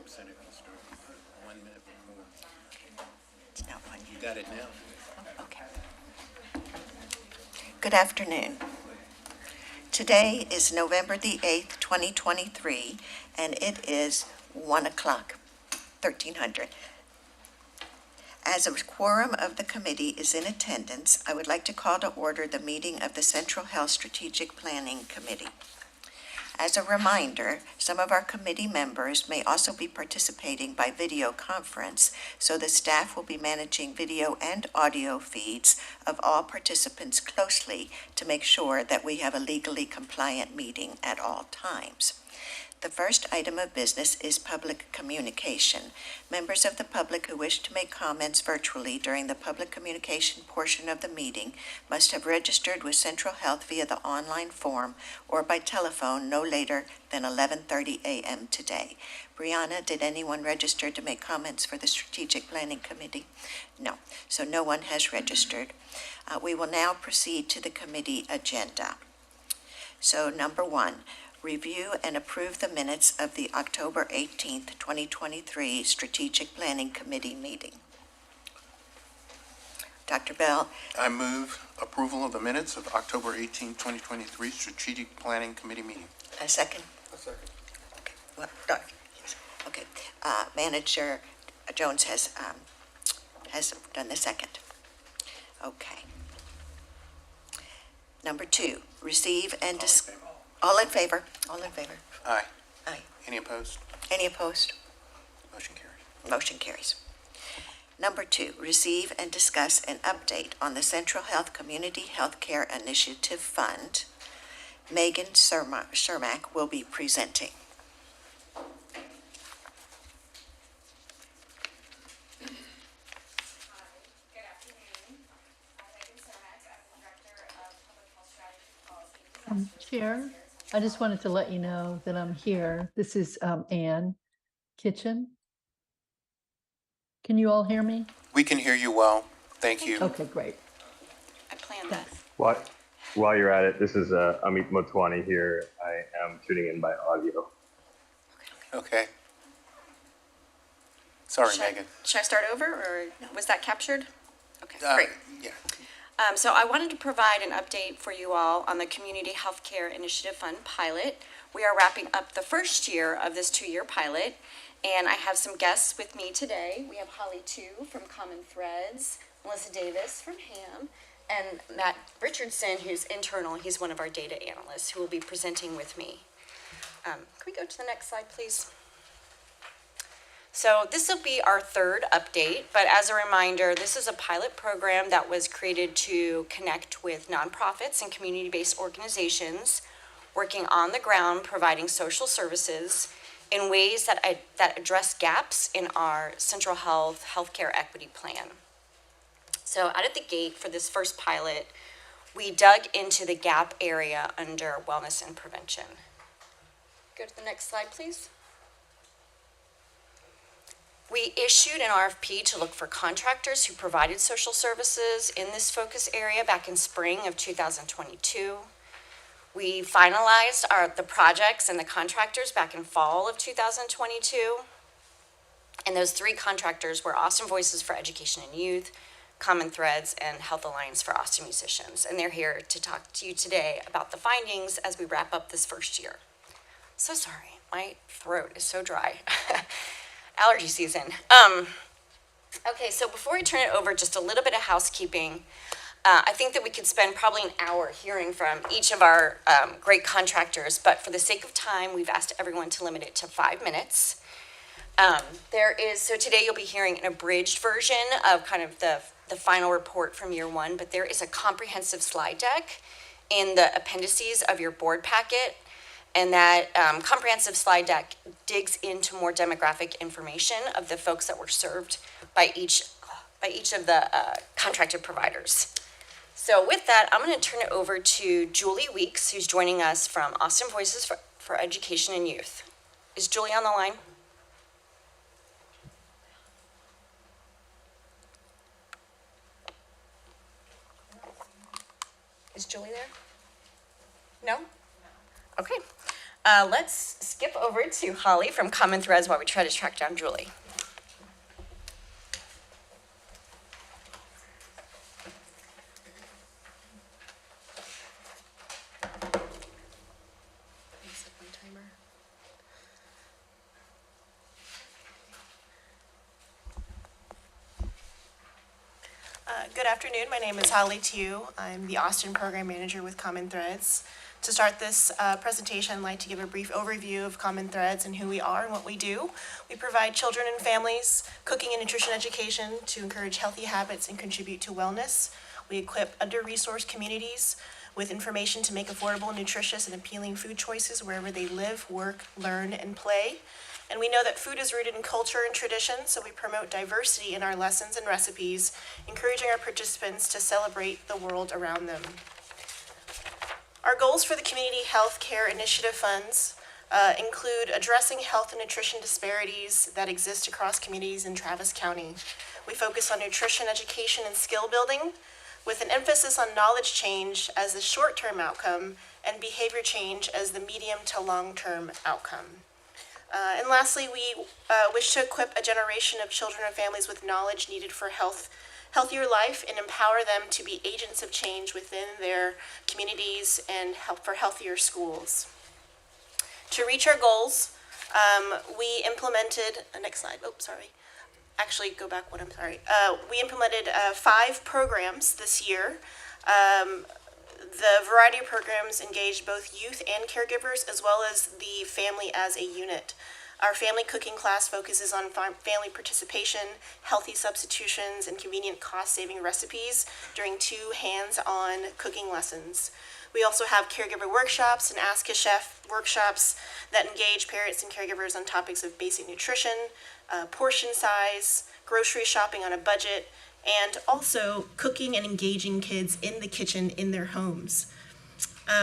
said it was start 1 minute before. It's not one You yet. got it now? Okay. Good afternoon. Today is November the 8th, 2023, and it is 1 o'clock, 1300. As a quorum of the committee is in attendance, I would like to call to order the meeting of the Central Health Strategic Planning Committee. As a reminder, some of our committee members may also be participating by video conference, so the staff will be managing video and audio feeds of all participants closely to make sure that we have a legally compliant meeting at all times. The first item of business is public communication. Members of the public who wish to make comments virtually during the public communication portion of the meeting must have registered with Central Health via the online form or by telephone no later than 11:30 a.m. today. Brianna, did anyone register to make comments for the Strategic Planning Committee? No, so no one has registered. We will now proceed to the committee agenda. So number one, review and approve the minutes of the October 18th, 2023 Strategic Planning Committee meeting. Dr. Bell, I move approval of the minutes of October 18, 2023 Strategic Planning Committee meeting. a second? A second. Okay. Well, yes. Okay. Manager Jones has done the second. Okay. Number two, receive and discuss. All in favor? All in favor? Aye. Aye. Any opposed? Any opposed? Motion carries. Motion carries. Number two, receive and discuss an update on the Central Health Community Healthcare Initiative Fund. Megan Cermak will be presenting. Chair, I just wanted to let you know that I'm here. This is Ann Kitchen. Can you all hear me? We can hear you well. Thank you. Okay, great. I planned that. Thanks. While you're at it, this is Amit Motwani here. I am tuning in by audio. Okay. Sorry, Should Megan. Should I start over, or was that captured? Okay, Uh, great. Yeah. So I wanted to provide an update for you all on the Community Healthcare Initiative Fund pilot. We are wrapping up the first year of this 2-year pilot, and I have some guests with me today. We have Holly Tu from Common Threads, Melissa Davis from HAM, and Matt Richardson, who's internal. He's one of our data analysts who will be presenting with me. Can we go to the next slide, please? So this will be our third update, but as a reminder, this is a pilot program that was created to connect with nonprofits and community-based organizations working on the ground, providing social services in ways that address gaps in our Central Health Healthcare Equity Plan. So out of the gate for this first pilot, we dug into the gap area under wellness and prevention. Go to the next slide, please. We issued an RFP to look for contractors who provided social services in this focus area back in spring of 2022. We finalized the projects and the contractors back in fall of 2022. And those 3 contractors were Austin Voices for Education and Youth, Common Threads, and Health Alliance for Austin Musicians. And they're here to talk to you today about the findings as we wrap up this first year. So sorry, my throat is so dry. Allergy season. Okay, so before I turn it over, just a little bit of housekeeping. I think that we could spend probably an hour hearing from each of our great contractors, but for the sake of time, we've asked everyone to limit it to 5 minutes. So today you'll be hearing an abridged version of kind of the final report from year 1, but there is a comprehensive slide deck in the appendices of your board packet. And that comprehensive slide deck digs into more demographic information of the folks that were served by each of the contracted providers. So with that, I'm going to turn it over to Julie Weeks, who's joining us from Austin Voices for Education and Youth. Is Julie on the line? Is Julie there? No? Okay. Let's skip over to Holly from Common Threads while we try to track down Julie. Good afternoon. My name is Holly Tew. I'm the Austin Program Manager with Common Threads. To start this presentation, I'd like to give a brief overview of Common Threads and who we are and what we do. We provide children and families cooking and nutrition education to encourage healthy habits and contribute to wellness. We equip under-resourced communities with information to make affordable, nutritious, and appealing food choices wherever they live, work, learn, and play. And we know that food is rooted in culture and tradition, so we promote diversity in our lessons and recipes, encouraging our participants to celebrate the world around them. Our goals for the Community Health Care Initiative funds include addressing health and nutrition disparities that exist across communities in Travis County. We focus on nutrition education and skill building, with an emphasis on knowledge change as the short-term outcome and behavior change as the medium to long-term outcome. And lastly, we wish to equip a generation of children and families with knowledge needed for healthier life and empower them to be agents of change within their communities and for healthier schools. To reach our goals, we implemented, next slide, actually go back one, I'm sorry. We implemented 5 programs this year. The variety of programs engage both youth and caregivers, as well as the family as a unit. Our family cooking class focuses on family participation, healthy substitutions, and convenient cost-saving recipes during 2 hands-on cooking lessons. We also have caregiver workshops and Ask a Chef workshops that engage parents and caregivers on topics of basic nutrition, portion size, grocery shopping on a budget, and also cooking and engaging kids in the kitchen in their homes.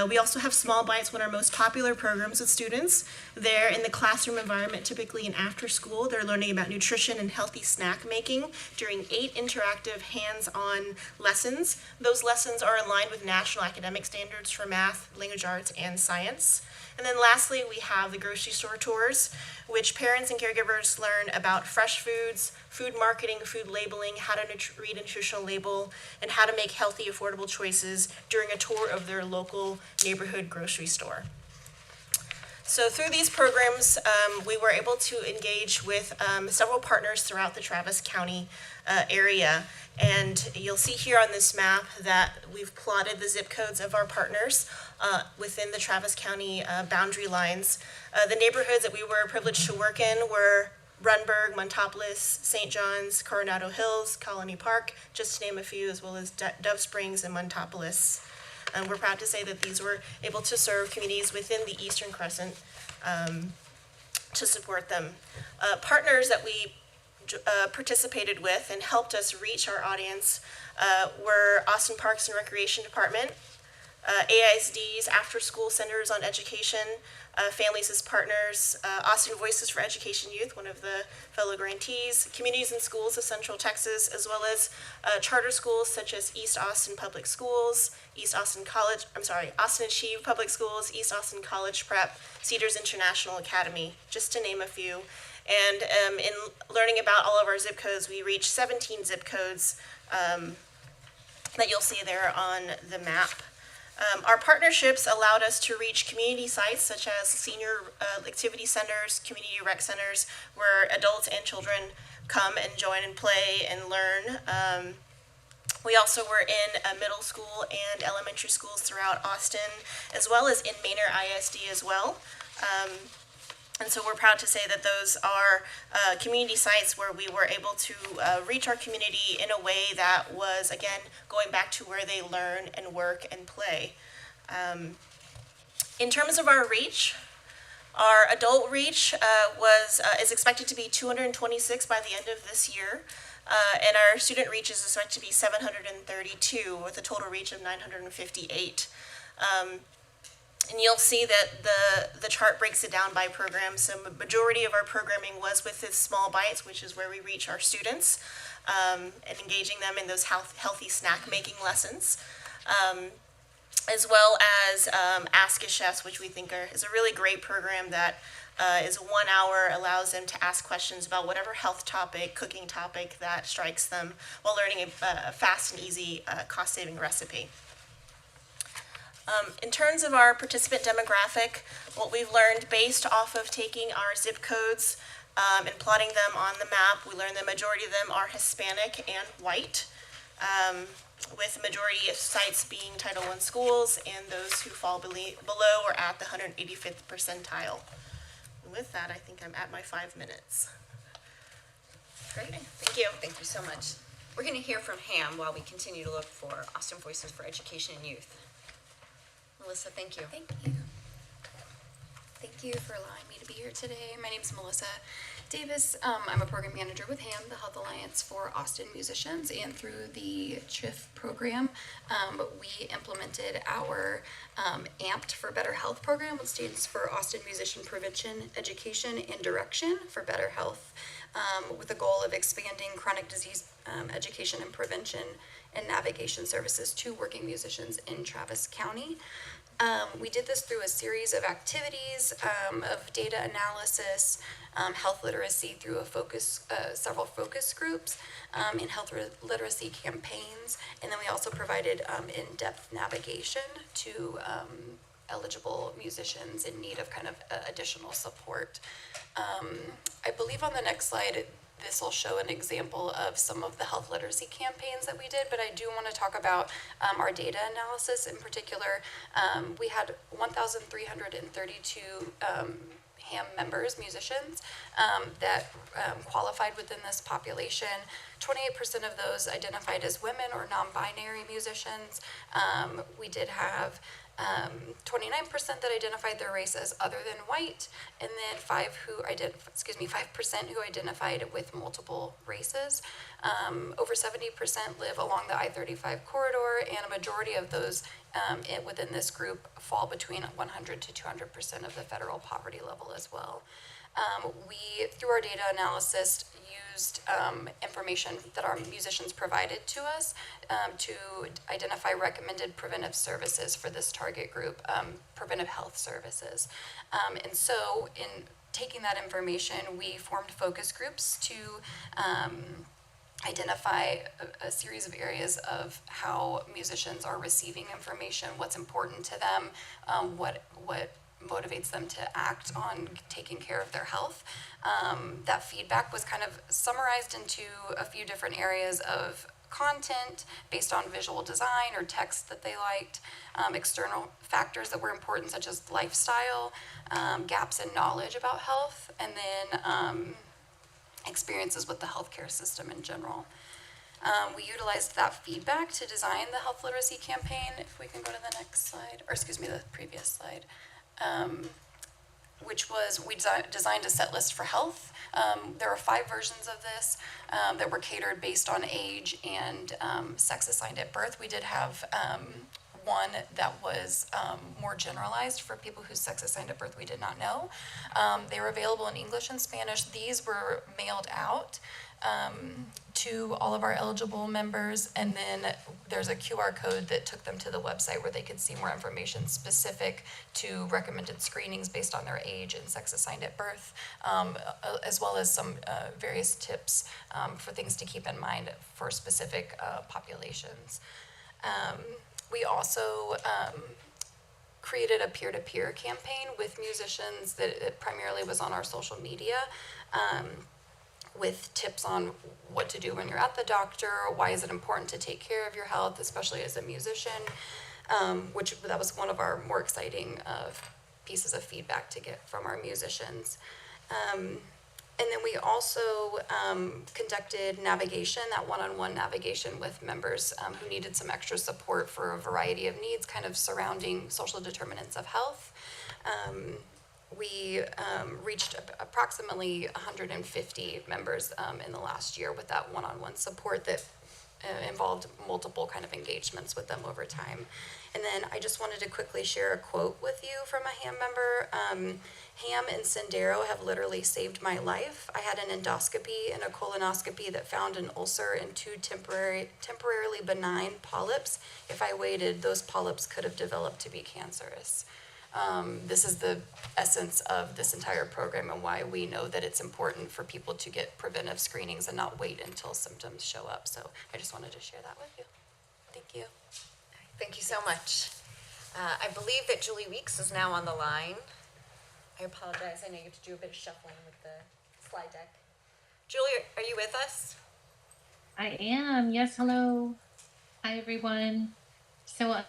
We also have Small Bites, one of our most popular programs with students. They're in the classroom environment, typically in after school. They're learning about nutrition and healthy snack making during 8 interactive hands-on lessons. Those lessons are in line with national academic standards for math, language arts, and science. And then lastly, we have the grocery store tours, which parents and caregivers learn about fresh foods, food marketing, food labeling, how to read a nutritional label, and how to make healthy, affordable choices during a tour of their local neighborhood grocery store. So through these programs, we were able to engage with several partners throughout the Travis County area. And you'll see here on this map that we've plotted the zip codes of our partners within the Travis County boundary lines. The neighborhoods that we were privileged to work in were Runberg, Montopolis, St. John's, Coronado Hills, Colony Park, just to name a few, as well as Dove Springs and Montopolis. And we're proud to say that these were able to serve communities within the Eastern Crescent to support them. Partners that we participated with and helped us reach our audience were Austin Parks and Recreation Department, AISD's After School Centers on Education, Families as Partners, Austin Voices for Education Youth, one of the fellow grantees, Communities and Schools of Central Texas, as well as charter schools such as East Austin Public Schools, Austin Achieve Public Schools, East Austin College Prep, Cedars International Academy, just to name a few. And in learning about all of our zip codes, we reached 17 zip codes that you'll see there on the map. Our partnerships allowed us to reach community sites such as senior activity centers, community rec centers, where adults and children come and join and play and learn. We also were in middle school and elementary schools throughout Austin, as well as in Manor ISD as well. And so we're proud to say that those are community sites where we were able to reach our community in a way that was, again, going back to where they learn and work and play. In terms of our reach, our adult reach is expected to be 226 by the end of this year. And our student reach is expected to be 732 with a total reach of 958. And you'll see that the chart breaks it down by program. So majority of our programming was with this Small Bites, which is where we reach our students and engaging them in those healthy snack making lessons. as well as Ask a Chef, which we think is a really great program that is 1 hour, allows them to ask questions about whatever health topic, cooking topic that strikes them while learning a fast and easy cost-saving recipe. In terms of our participant demographic, what we've learned based off of taking our zip codes and plotting them on the map, we learned the majority of them are Hispanic and white, with the majority of sites being Title I schools and those who fall below or at the 185th percentile. And with that, I think I'm at my 5 minutes. Great. Thank you. Thank you so much. We're going to hear from Ham while we continue to look for Austin Voices for Education and Youth. Melissa, thank you. Thank you. Thank you for allowing me to be here today. My name is Melissa Davis. I'm a program manager with HAM, the Health Alliance for Austin Musicians, and through the CHIF program, we implemented our AMPed for Better Health program, which stands for Austin Musician Prevention, Education, and Direction for Better Health, with the goal of expanding chronic disease education and prevention and navigation services to working musicians in Travis County. We did this through a series of activities, of data analysis, health literacy through several focus groups, and health literacy campaigns. And then we also provided in-depth navigation to eligible musicians in need of kind of additional support. I believe on the next slide, this will show an example of some of the health literacy campaigns that we did, but I do want to talk about our data analysis in particular. We had 1,332 HAM members, musicians, that qualified within this population. 28% of those identified as women or non-binary musicians. We did have 29% that identified their race as other than white, and then 5% who identified with multiple races. Over 70% live along the I-35 corridor, and a majority of those within this group fall between 100 to 200% of the federal poverty level as well. We, through our data analysis, used information that our musicians provided to us to identify recommended preventive services for this target group, preventive health services. And so in taking that information, we formed focus groups to identify a series of areas of how musicians are receiving information, what's important to them, what motivates them to act on taking care of their health. That feedback was kind of summarized into a few different areas of content based on visual design or text that they liked, external factors that were important such as lifestyle, gaps in knowledge about health, and then experiences with the healthcare system in general. We utilized that feedback to design the health literacy campaign. If we can go to the next slide, or excuse me, the previous slide. Which was, we designed a set list for health. There are 5 versions of this that were catered based on age and sex assigned at birth. We did have one that was more generalized for people whose sex assigned at birth we did not know. They were available in English and Spanish. These were mailed out to all of our eligible members, and then there's a QR code that took them to the website where they could see more information specific to recommended screenings based on their age and sex assigned at birth, as well as some various tips for things to keep in mind for specific populations. We also created a peer-to-peer campaign with musicians that primarily was on our social media, with tips on what to do when you're at the doctor, why is it important to take care of your health, especially as a musician, which that was one of our more exciting pieces of feedback to get from our musicians. And then we also conducted navigation, that one-on-one navigation with members who needed some extra support for a variety of needs kind of surrounding social determinants of health. We reached approximately 150 members in the last year with that one-on-one support that involved multiple kind of engagements with them over time. And then I just wanted to quickly share a quote with you from a HAM member. Ham and Sendero have literally saved my life. I had an endoscopy and a colonoscopy that found an ulcer and two temporarily benign polyps. If I waited, those polyps could have developed to be cancerous. This is the essence of this entire program and why we know that it's important for people to get preventive screenings and not wait until symptoms show up. So I just wanted to share that with you. Thank you. Thank you so much. I believe that Julie Weeks is now on the line. I apologize. I know you have to do a bit of shuffling with the slide deck. Julie, are you with us? I am. Yes, hello. Hi, everyone. So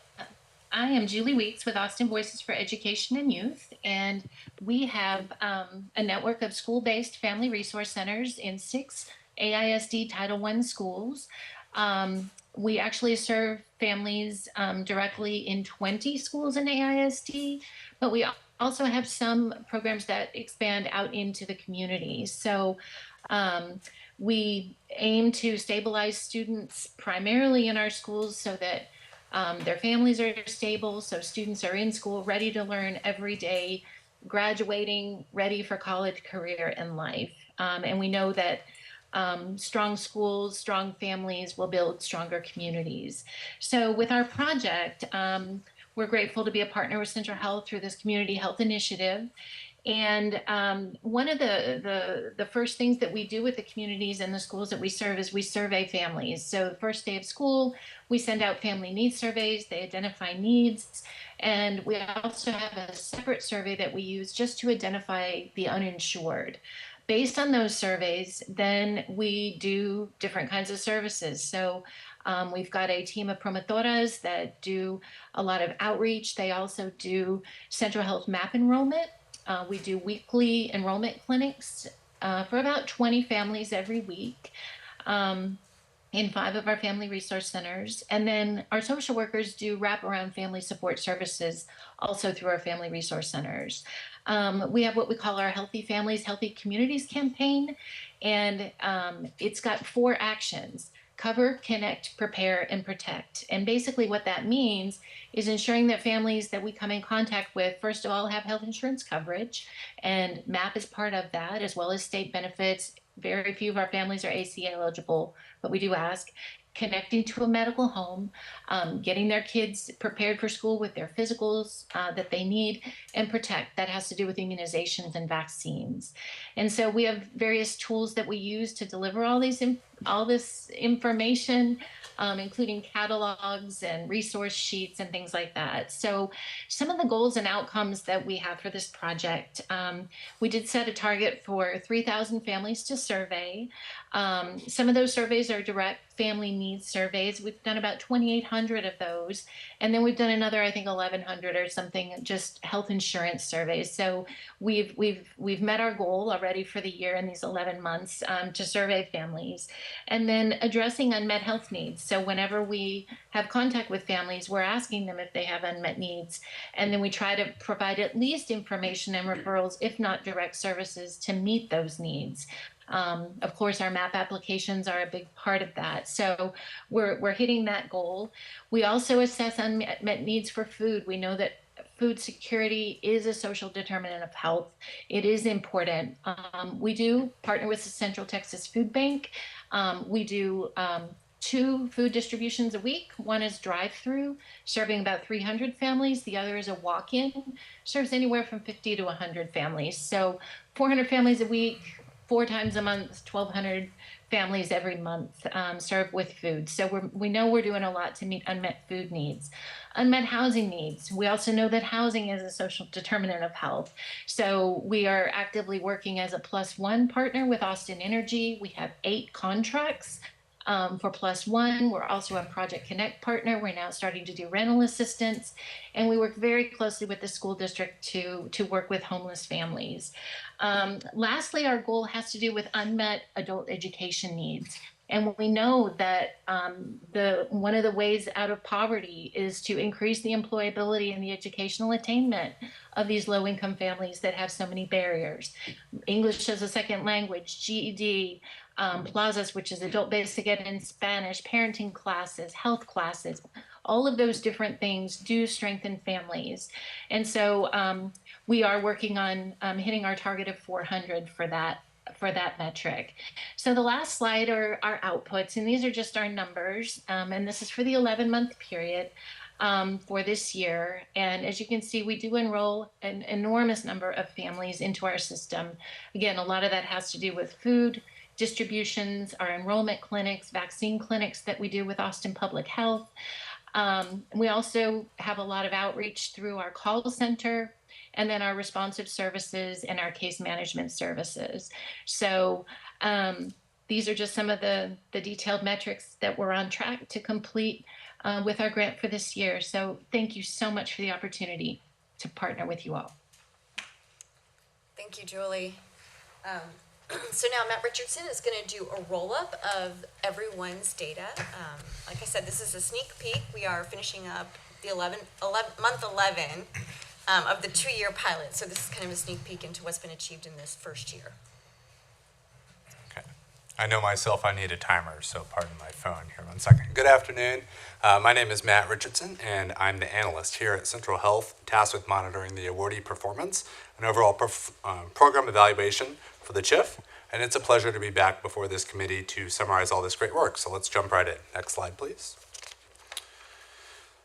I am Julie Weeks with Austin Voices for Education and Youth, and we have a network of school-based family resource centers in 6 AISD Title I schools. We actually serve families directly in 20 schools in AISD, but we also have some programs that expand out into the community. So we aim to stabilize students primarily in our schools so that their families are stable, so students are in school ready to learn every day, graduating, ready for college, career, and life. And we know that strong schools, strong families will build stronger communities. So with our project, we're grateful to be a partner with Central Health through this community health initiative. And one of the first things that we do with the communities and the schools that we serve is we survey families. So the first day of school, we send out family needs surveys, they identify needs, and we also have a separate survey that we use just to identify the uninsured. Based on those surveys, then we do different kinds of services. So we've got a team of promotoras that do a lot of outreach. They also do Central Health MAP enrollment. We do weekly enrollment clinics for about 20 families every week in 5 of our family resource centers. And then our social workers do wraparound family support services also through our family resource centers. We have what we call our Healthy Families, Healthy Communities campaign, and it's got 4 actions: cover, connect, prepare, and protect. And basically what that means is ensuring that families that we come in contact with, first of all, have health insurance coverage, and MAP is part of that, as well as state benefits. Very few of our families are ACA eligible, but we do ask. Connecting to a medical home, getting their kids prepared for school with their physicals that they need, and protect. That has to do with immunizations and vaccines. And so we have various tools that we use to deliver all this information, including catalogs and resource sheets and things like that. So some of the goals and outcomes that we have for this project, we did set a target for 3,000 families to survey. Some of those surveys are direct family needs surveys. We've done about 2,800 of those. And then we've done another, I think 1,100 or something, just health insurance surveys. So we've met our goal already for the year in these 11 months to survey families. And then addressing unmet health needs. So whenever we have contact with families, we're asking them if they have unmet needs. And then we try to provide at least information and referrals, if not direct services, to meet those needs. Of course, our MAP applications are a big part of that. So we're hitting that goal. We also assess unmet needs for food. We know that food security is a social determinant of health. It is important. We do partner with the Central Texas Food Bank. We do 2 food distributions a week. One is drive-through, serving about 300 families. The other is a walk-in, serves anywhere from 50 to 100 families. So 400 families a week, 4 times a month, 1,200 families every month served with food. So we know we're doing a lot to meet unmet food needs. Unmet housing needs. We also know that housing is a social determinant of health. So we are actively working as a +1 partner with Austin Energy. We have 8 contracts for +1. We're also a Project Connect partner. We're now starting to do rental assistance, and we work very closely with the school district to work with homeless families. Lastly, our goal has to do with unmet adult education needs. And we know that one of the ways out of poverty is to increase the employability and the educational attainment of these low-income families that have so many barriers. English as a second language, GED, Plazas, which is adult basic ed in Spanish, parenting classes, health classes. all of those different things do strengthen families. And so we are working on hitting our target of 400 for that metric. So the last slide are our outputs, and these are just our numbers. And this is for the 11-month period for this year. And as you can see, we do enroll an enormous number of families into our system. Again, a lot of that has to do with food distributions, our enrollment clinics, vaccine clinics that we do with Austin Public Health. We also have a lot of outreach through our call center, and then our responsive services and our case management services. So these are just some of the detailed metrics that we're on track to complete with our grant for this year. So thank you so much for the opportunity to partner with you all. Thank you, Julie. So now Matt Richardson is going to do a roll-up of everyone's data. Like I said, this is a sneak peek. We are finishing up the month 11 of the 2-year pilot. So this is kind of a sneak peek into what's been achieved in this first year. Okay. I know myself, I need a timer, so pardon my phone here 1 second. Good afternoon. My name is Matt Richardson, and I'm the analyst here at Central Health, tasked with monitoring the awardee performance and overall program evaluation for the CHIF. And it's a pleasure to be back before this committee to summarize all this great work. So let's jump right in. Next slide, please.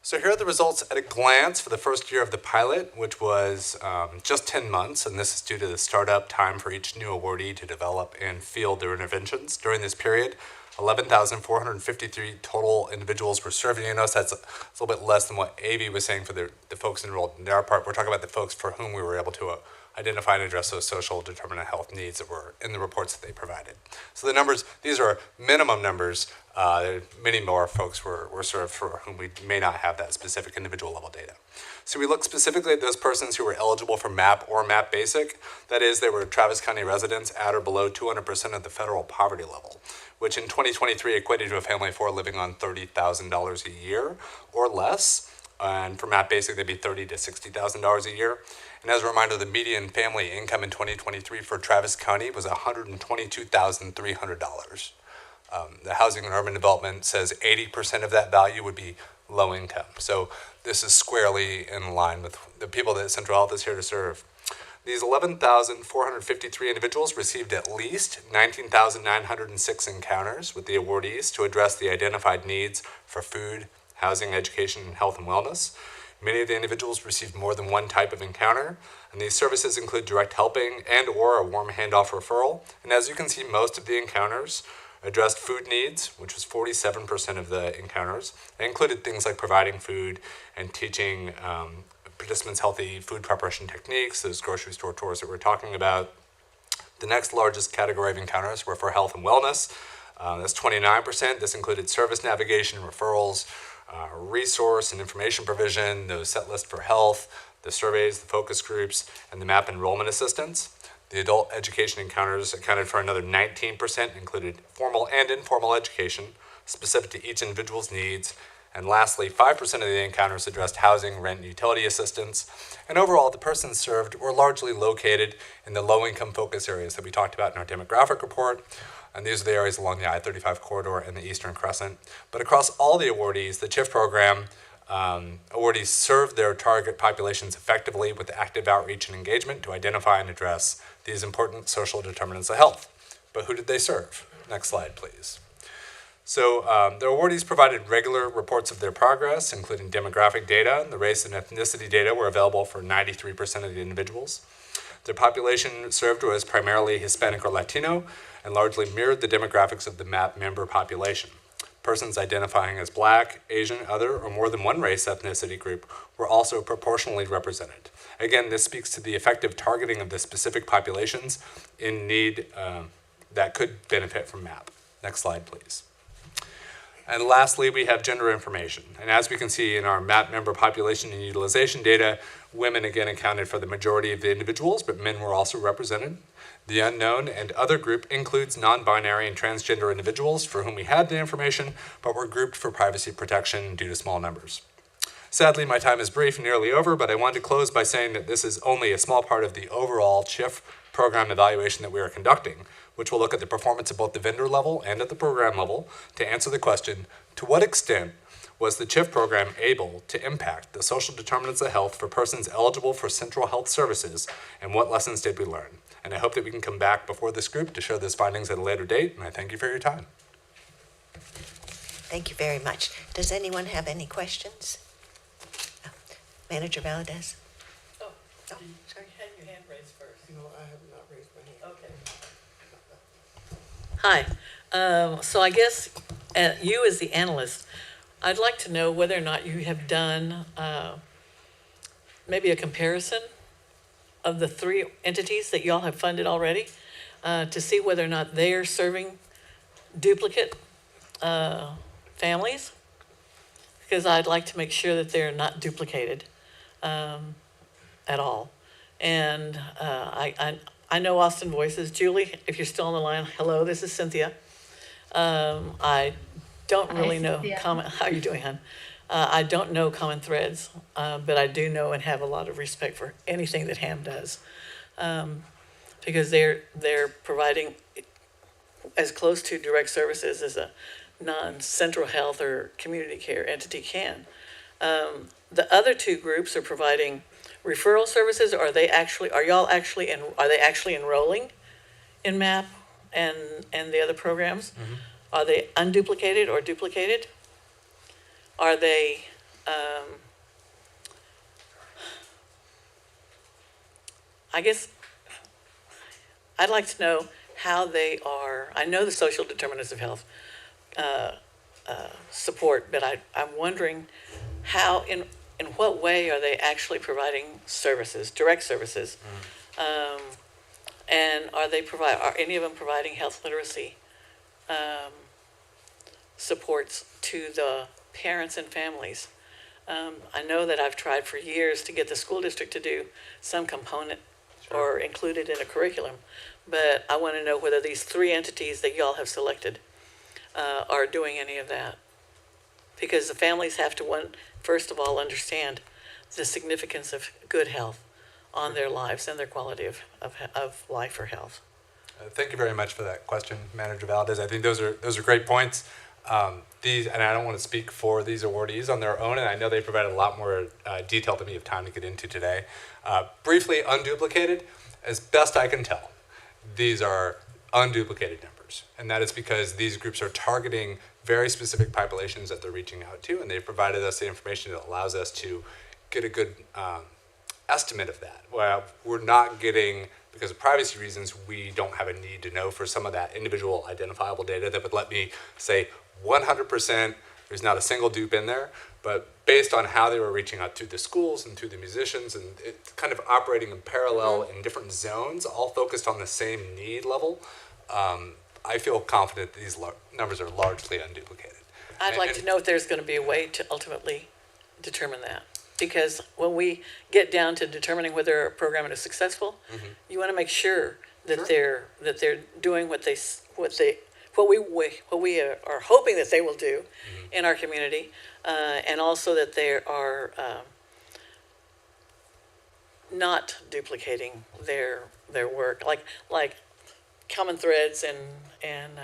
So here are the results at a glance for the first year of the pilot, which was just 10 months, and this is due to the startup time for each new awardee to develop and field their interventions. During this period, 11,453 total individuals were surveying us. That's a little bit less than what Avi was saying for the folks enrolled in their part. We're talking about the folks for whom we were able to identify and address those social determinant of health needs that were in the reports that they provided. So the numbers, these are minimum numbers. Many more folks were served for whom we may not have that specific individual level data. So we look specifically at those persons who were eligible for MAP or MAP Basic. That is, they were Travis County residents at or below 200% of the federal poverty level, which in 2023 equated to a family of 4 living on $30,000 a year or less. And for MAP Basic, they'd be $30,000 to $60,000 a year. And as a reminder, the median family income in 2023 for Travis County was $122,300. The Housing and Urban Development says 80% of that value would be low income. So this is squarely in line with the people that Central Health is here to serve. These 11,453 individuals received at least 19,906 encounters with the awardees to address the identified needs for food, housing, education, health, and wellness. Many of the individuals received more than one type of encounter, and these services include direct helping and or a warm handoff referral. And as you can see, most of the encounters addressed food needs, which was 47% of the encounters. They included things like providing food and teaching participants healthy food preparation techniques, those grocery store tours that we're talking about. The next largest category of encounters were for health and wellness. That's 29%. This included service navigation, referrals, resource and information provision, those set list for health, the surveys, the focus groups, and the MAP enrollment assistance. The adult education encounters accounted for another 19%, included formal and informal education specific to each individual's needs. And lastly, 5% of the encounters addressed housing, rent, and utility assistance. And overall, the persons served were largely located in the low-income focus areas that we talked about in our demographic report. And these are the areas along the I-35 corridor and the Eastern Crescent. But across all the awardees, the CHIF program awardees served their target populations effectively with active outreach and engagement to identify and address these important social determinants of health. But who did they serve? Next slide, please. So the awardees provided regular reports of their progress, including demographic data. The race and ethnicity data were available for 93% of the individuals. Their population served was primarily Hispanic or Latino and largely mirrored the demographics of the MAP member population. Persons identifying as Black, Asian, other, or more than one race ethnicity group were also proportionally represented. Again, this speaks to the effective targeting of the specific populations in need that could benefit from MAP. Next slide, please. And lastly, we have gender information. And as we can see in our MAP member population and utilization data, women again accounted for the majority of the individuals, but men were also represented. The unknown and other group includes non-binary and transgender individuals for whom we had the information, but were grouped for privacy protection due to small numbers. Sadly, my time is brief and nearly over, but I wanted to close by saying that this is only a small part of the overall CHIF program evaluation that we are conducting, which will look at the performance at both the vendor level and at the program level to answer the question, to what extent Was the CHIF program able to impact the social determinants of health for persons eligible for central health services, and what lessons did we learn? And I hope that we can come back before this group to share those findings at a later date, and I thank you for your time. Thank you very much. Does anyone have any questions? Manager Valadez? Oh, sorry. you had your hand raised first. No, I have not raised my hand. Okay. Hi. So I guess you as the analyst, I'd like to know whether or not you have done maybe a comparison of the three entities that y'all have funded already to see whether or not they are serving duplicate families, because I'd like to make sure that they're not duplicated at all. And I know Austin Voices. Julie, if you're still on the line, hello, this is Cynthia. I don't really know how are you doing, hon? I don't know Common Threads, but I do know and have a lot of respect for anything that HAM does, because they're providing as close to direct services as a non-central health or community care entity can. The other two groups are providing referral services. Are they actually enrolling in MAP and the other programs? Mm-hmm. Are they unduplicated or duplicated? Are they I guess I'd like to know how they are. I know the social determinants of health support, but I'm wondering how, in what way are they actually providing services, direct services? And are any of them providing health literacy supports to the parents and families? I know that I've tried for years to get the school district to do some component or include it in a curriculum, but I want to know whether these three entities that y'all have selected are doing any of that. Because the families have to, first of all, understand the significance of good health on their lives and their quality of life or health. Thank you very much for that question, Manager Valdez. I think those are great points. And I don't want to speak for these awardees on their own, and I know they provided a lot more detail than we have time to get into today. Briefly, unduplicated, as best I can tell, these are unduplicated numbers, and that is because these groups are targeting very specific populations that they're reaching out to, and they've provided us the information that allows us to get a good estimate of that. Well, we're not getting, because of privacy reasons, we don't have a need to know for some of that individual identifiable data that would let me say 100% there's not a single dupe in there, but based on how they were reaching out to the schools and to the musicians and it kind of operating in parallel in different zones, all focused on the same need level, I feel confident that these numbers are largely unduplicated. I'd like to know if there's going to be a way to ultimately determine that. Because when we get down to determining whether a program is successful, you want to make sure that they're doing what we are hoping that they will do in our community, and also that they are not duplicating their work, like Common Threads and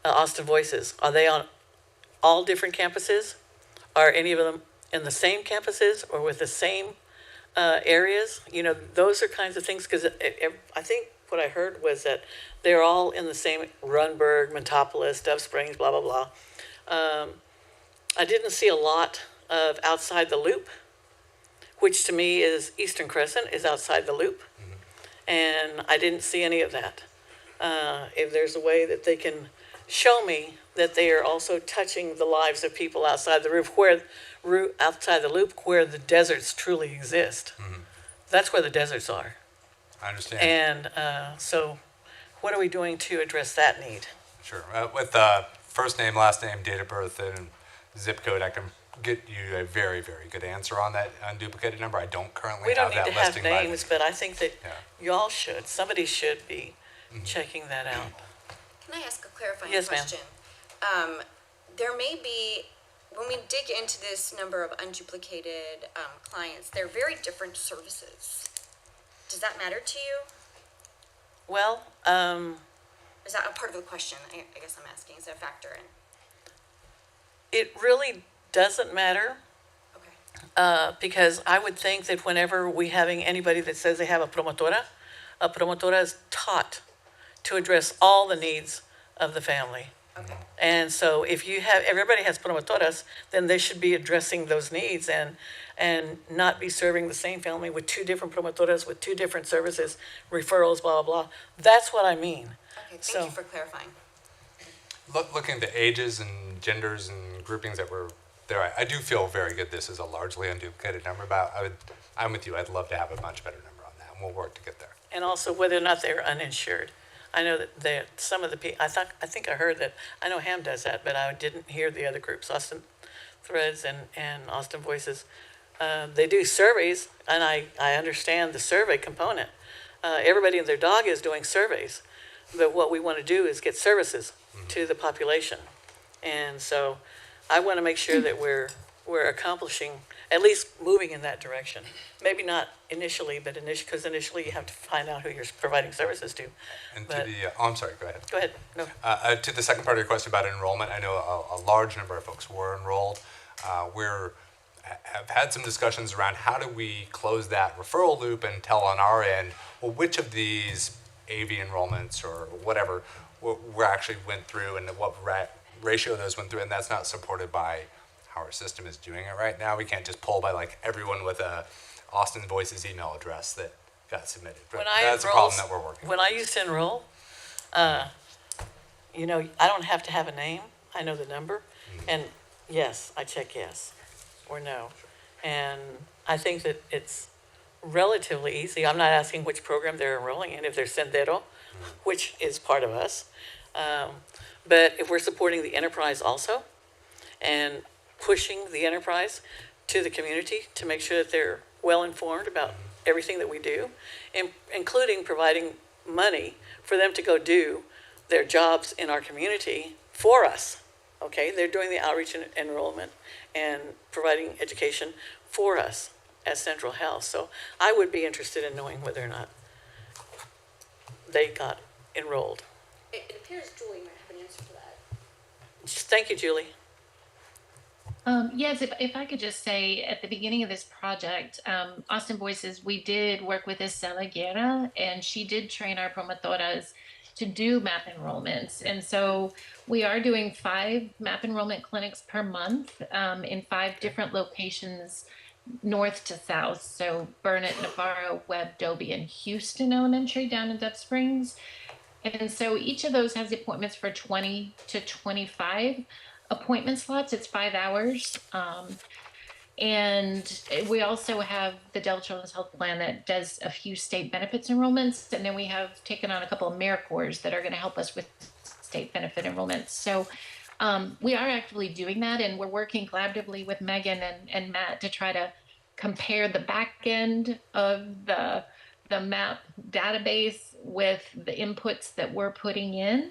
Austin Voices. Are they on all different campuses? Are any of them in the same campuses or with the same areas? You know, those are kinds of things, because I think what I heard was that they're all in the same Runberg, Mentopolis, Dove Springs, blah, blah, blah. I didn't see a lot of outside the loop, which to me is Eastern Crescent is outside the loop. And I didn't see any of that. If there's a way that they can show me that they are also touching the lives of people outside the loop, where the deserts truly exist. That's where the deserts are. I understand. And so what are we doing to address that need? Sure. With first name, last name, date of birth, and zip code, I can get you a very, very good answer on that unduplicated number. I don't currently have that listing. We don't need to have names, but I think that y'all should. Somebody should be checking that out. Can I ask a clarifying Yes, question? There may be, when we dig into this number of unduplicated clients, they're very different services. Does that matter to you? Well, Is that a part of the question? I guess I'm asking. Is that a factor in? it really doesn't matter. Because I would think that whenever we having anybody that says they have a promotora is taught to address all the needs of the family. Okay. And so if you have, everybody has promotoras, then they should be addressing those needs and not be serving the same family with two different promotoras, with two different services, referrals, blah, blah, blah. That's what I mean. Okay, So- thank you for clarifying. Looking at the ages and genders and groupings that were there, I do feel very good. This is a largely unduplicated number, but I'm with you. I'd love to have a much better number on that, and we'll work to get there. And also whether or not they're uninsured. I know that some of the people, I think I heard that, I know Ham does that, but I didn't hear the other groups, Austin Threads and Austin Voices. They do surveys, and I understand the survey component. Everybody and their dog is doing surveys, but what we want to do is get services to the population. And so I want to make sure that we're accomplishing, at least moving in that direction. Maybe not initially, but because initially you have to find out who you're providing services to. And But- to the, oh, I'm sorry, go ahead. Go ahead, no. To the second part of your question about enrollment, I know a large number of folks were enrolled. Have had some discussions around how do we close that referral loop and tell on our end, well, which of these AV enrollments or whatever we actually went through and what ratio those went through, and that's not supported by how our system is doing it right now. We can't just pull by like everyone with a Austin Voices email address that got submitted. But that's a problem that we're working on. When I used to enroll, you know, I don't have to have a name. I know the number. And yes, I check yes or no. And I think that it's relatively easy. I'm not asking which program they're enrolling in, if they're Sendero, which is part of us. But if we're supporting the enterprise also and pushing the enterprise to the community to make sure that they're well informed about everything that we do, including providing money for them to go do their jobs in our community for us. Okay, they're doing the outreach and enrollment and providing education for us as Central Health. So I would be interested in knowing whether or not they got enrolled. It appears Julie might have an answer for that. Thank you, Julie. Yes, if I could just say at the beginning of this project, Austin Voices, we did work with Estela Guerra, and she did train our promotoras to do MAP enrollments. And so we are doing 5 MAP enrollment clinics per month in 5 different locations, north to south. So Burnett, Navarro, Webb, Dobie, and Houston Elementary down in Dove Springs. And so each of those has appointments for 20 to 25 appointment slots. It's 5 hours. And we also have the Dell Children's Health Plan that does a few state benefits enrollments. And then we have taken on a couple of AmeriCorps that are going to help us with state benefit enrollments. So we are actively doing that. And we're working collaboratively with Megan and Matt to try to compare the back end of the MAP database with the inputs that we're putting in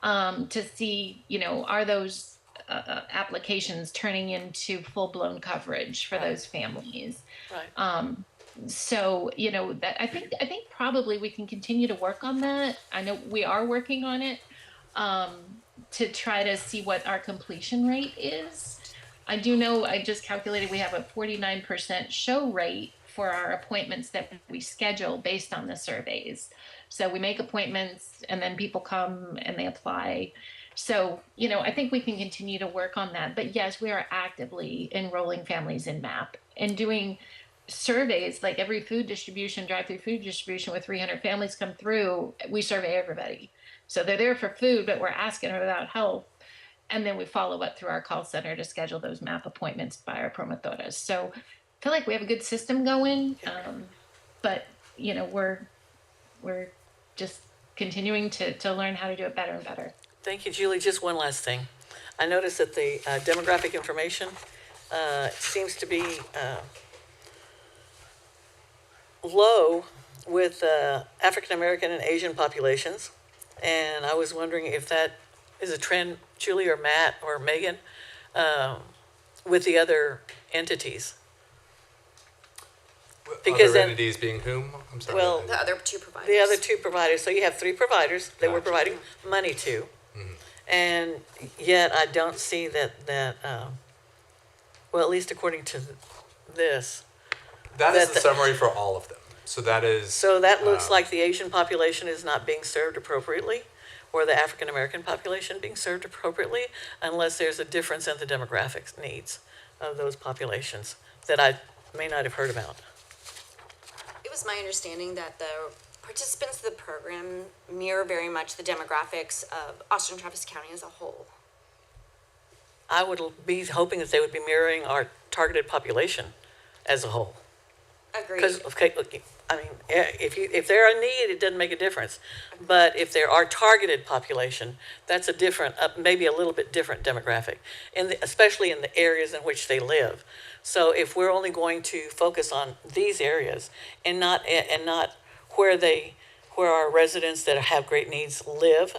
to see, you know, are those applications turning into full-blown coverage for those families. Right. So, you know, that I think probably we can continue to work on that. I know we are working on it to try to see what our completion rate is. I do know, I just calculated we have a 49% show rate for our appointments that we schedule based on the surveys. So we make appointments and then people come and they apply. So, you know, I think we can continue to work on that. But yes, we are actively enrolling families in MAP and doing surveys, like every food distribution, drive-through food distribution with 300 families come through, we survey everybody. So they're there for food, but we're asking about health. And then we follow up through our call center to schedule those MAP appointments by our promotoras. So I feel like we have a good system going, but you know, we're just continuing to learn how to do it better and better. Thank you, Julie. Just one last thing. I noticed that the demographic information seems to be low with African American and Asian populations. And I was wondering if that is a trend, Julie or Matt or Megan, with the other entities. Because Other then- entities being whom? I'm sorry. Well, The other 2 providers. the other 2 providers, so you have 3 providers that we're Gotcha. providing money to. And yet I don't see that well, at least according to this. That is That the the- summary for all of them. So that is. So that looks um, like the Asian population is not being served appropriately, or the African American population being served appropriately, unless there's a difference in the demographics needs of those populations that I may not have heard about. It was my understanding that the participants of the program mirror very much the demographics of Austin Travis County as a whole. I would be hoping that they would be mirroring our targeted population as a whole. Agreed. Because, okay, look, I mean, if they're in need, it doesn't make a difference. But if there are targeted population, that's a different, maybe a little bit different demographic, especially in the areas in which they live. So if we're only going to focus on these areas and not where our residents that have great needs live,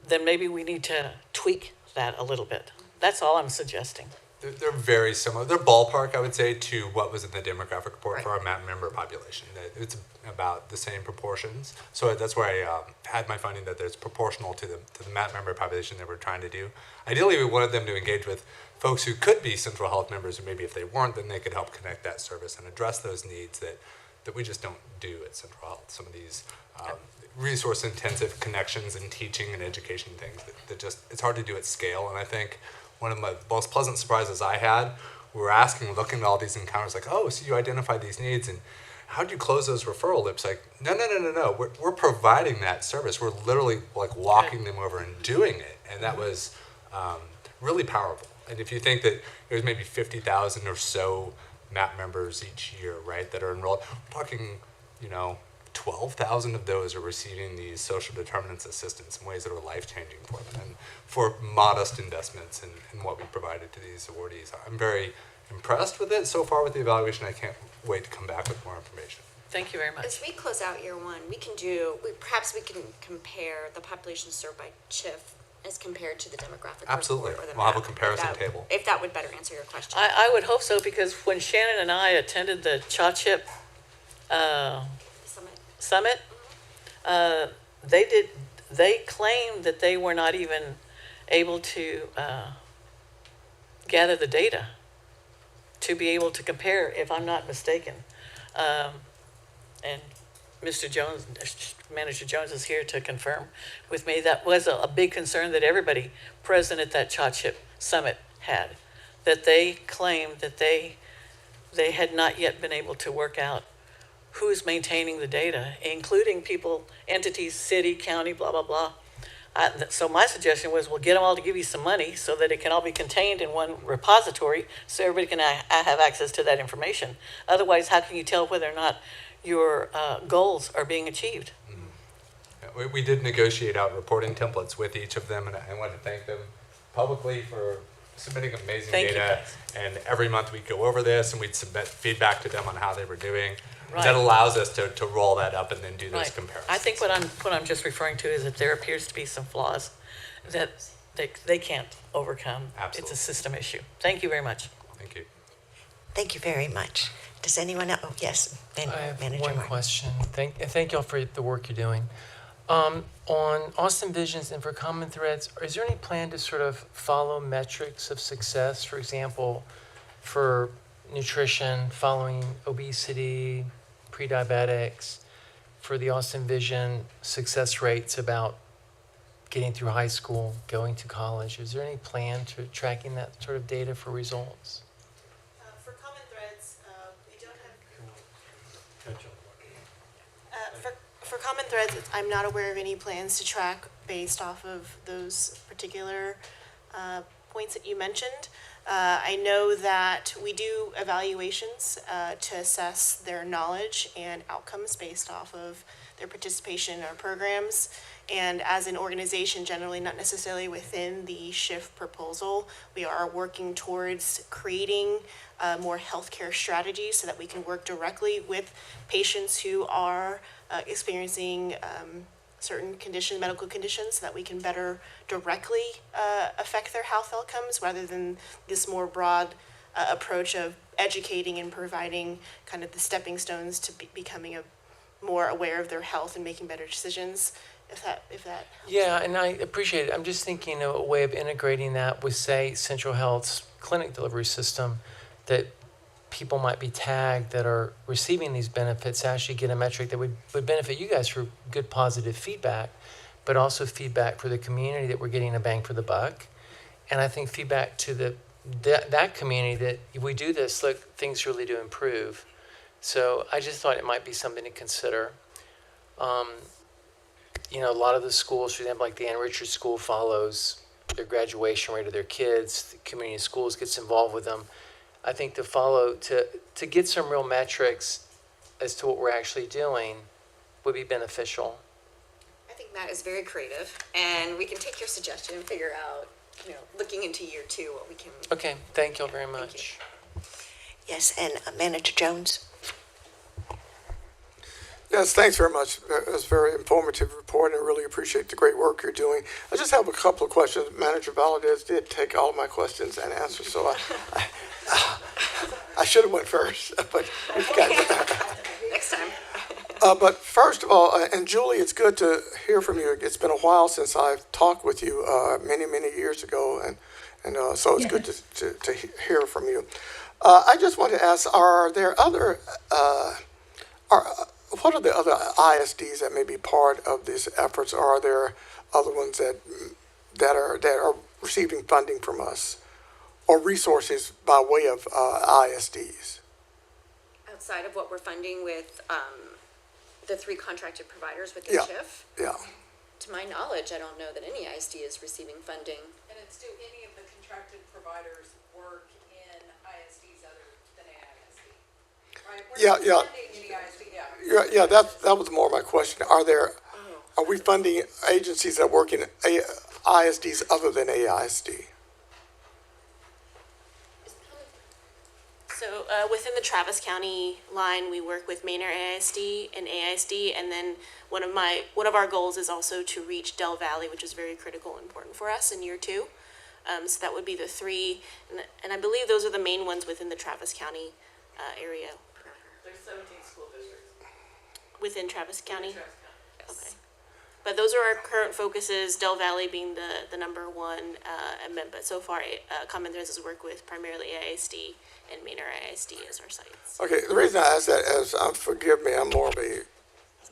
then maybe we need to tweak that a little bit. That's all I'm suggesting. They're very similar. They're ballpark, I would say, to what was in the demographic report for our MAP member population. It's about the same proportions. So that's where I had my finding that there's proportional to the MAP member population that we're trying to do. Ideally, we wanted them to engage with folks who could be Central Health members, or maybe if they weren't, then they could help connect that service and address those needs that we just don't do at Central Health. Some of these resource-intensive connections and teaching and education things that just, it's hard to do at scale. And I think one of the most pleasant surprises I had, we were looking at all these encounters, like, oh, so you identified these needs, and how do you close those referral loops? Like, no. We're providing that service. We're literally like walking them over and doing it, and that was really powerful. And if you think that there's maybe 50,000 or so MAP members each year, right, that are enrolled, we're talking, 12,000 of those are receiving these social determinants assistance in ways that are life-changing for them, and for modest investments in what we provided to these awardees. I'm very impressed with it so far with the evaluation. I can't wait to come back with more information. Thank you very much. As we close out year one, perhaps we can compare the population served by CHIF as compared to the demographic Absolutely. report or the We'll have a map, comparison table. If that would better answer your question. I would hope so, because when Shannon and I attended the CHIP Summit, they claimed that they were not even able to gather the data to be able to compare, if I'm not mistaken. And Mr. Jones, Manager Jones is here to confirm with me. That was a big concern that everybody present at that CHIP Summit had, that they claimed that they had not yet been able to work out who's maintaining the data, including people, entities, city, county, blah, blah, blah. So my suggestion was, we'll get them all to give you some money so that it can all be contained in one repository so everybody can have access to that information. Otherwise, how can you tell whether or not your goals are being achieved? Yeah, we did negotiate out reporting templates with each of them, and I want to thank them publicly for submitting amazing Thank you, data. guys. And every month we'd go over this and we'd submit feedback to them on how they were doing. Right. That allows us to roll that up and then do those Right. comparisons. I think what I'm just referring to is that there appears to be some flaws that they can't overcome. Absolutely. It's a system issue. Thank you very much. Thank you. Thank you very much. Does anyone else? Oh, yes, I have Manager one Martin. question. Thank y'all for the work you're doing. On Austin Visions and for Common Threads, is there any plan to sort of follow metrics of success? For example, for nutrition, following obesity, pre-diabetics, for the Austin Vision success rates about getting through high school, going to college. Is there any plan to tracking that sort of data for results? For Common Threads, we don't have. For Common Threads, I'm not aware of any plans to track based off of those particular points that you mentioned. I know that we do evaluations to assess their knowledge and outcomes based off of their participation in our programs. And as an organization, generally not necessarily within the SHIFT proposal, we are working towards creating more healthcare strategies so that we can work directly with patients who are experiencing certain medical conditions, so that we can better directly affect their health outcomes rather than this more broad approach of educating and providing kind of the stepping stones to becoming more aware of their health and making better decisions. if that. Yeah, and I appreciate it. I'm just thinking of a way of integrating that with, say, Central Health's clinic delivery system, that people might be tagged that are receiving these benefits to actually get a metric that would benefit you guys for good positive feedback, but also feedback for the community that we're getting a bang for the buck. And I think feedback to that community that if we do this, look, things really do improve. So I just thought it might be something to consider. You know, a lot of the schools, for example, like the Ann Richards School follows their graduation rate of their kids. The community schools gets involved with them. I think to get some real metrics as to what we're actually doing would be beneficial. I think Matt is very creative, and we can take your suggestion and figure out, looking into year 2, what we can. Okay, thank you all very much. Yes, and Manager Jones? Yes, thanks very much. It was a very informative report, and I really appreciate the great work you're doing. I just have a couple of questions. Manager Valadez did take all of my questions and answers, so I should have went first, but Next time. But first of all, and Julie, it's good to hear from you. It's been a while since I've talked with you, many years ago, and so it's good to hear from you. I just want to ask: are there other what are the other ISDs that may be part of these efforts? Or are there other ones that are receiving funding from us, or resources by way of ISDs? Outside of what we're funding with the 3 contracted providers within Yeah. CHIF, Yeah. to my knowledge, I don't know that any ISD is receiving funding. And it's do any of the contracted providers work in ISDs other than AISD? Right? We're not Yeah. funding any ISD, Yeah, that was more my question. Are we funding agencies that work in ISDs other than AISD? So within the Travis County line, we work with Manor AISD and AISD, and then one of our goals is also to reach Del Valley, which is very critical and important for us in year 2. So that would be the 3, and I believe those are the main ones within the Travis County area. There's 17 school districts. Within Travis County? Travis County. Okay. But those are our current focuses, Del Valley being the number 1, but so far Common Threads has worked with primarily AISD and Manor AISD as our sites. Okay, the reason I ask that is, forgive me, I'm more of a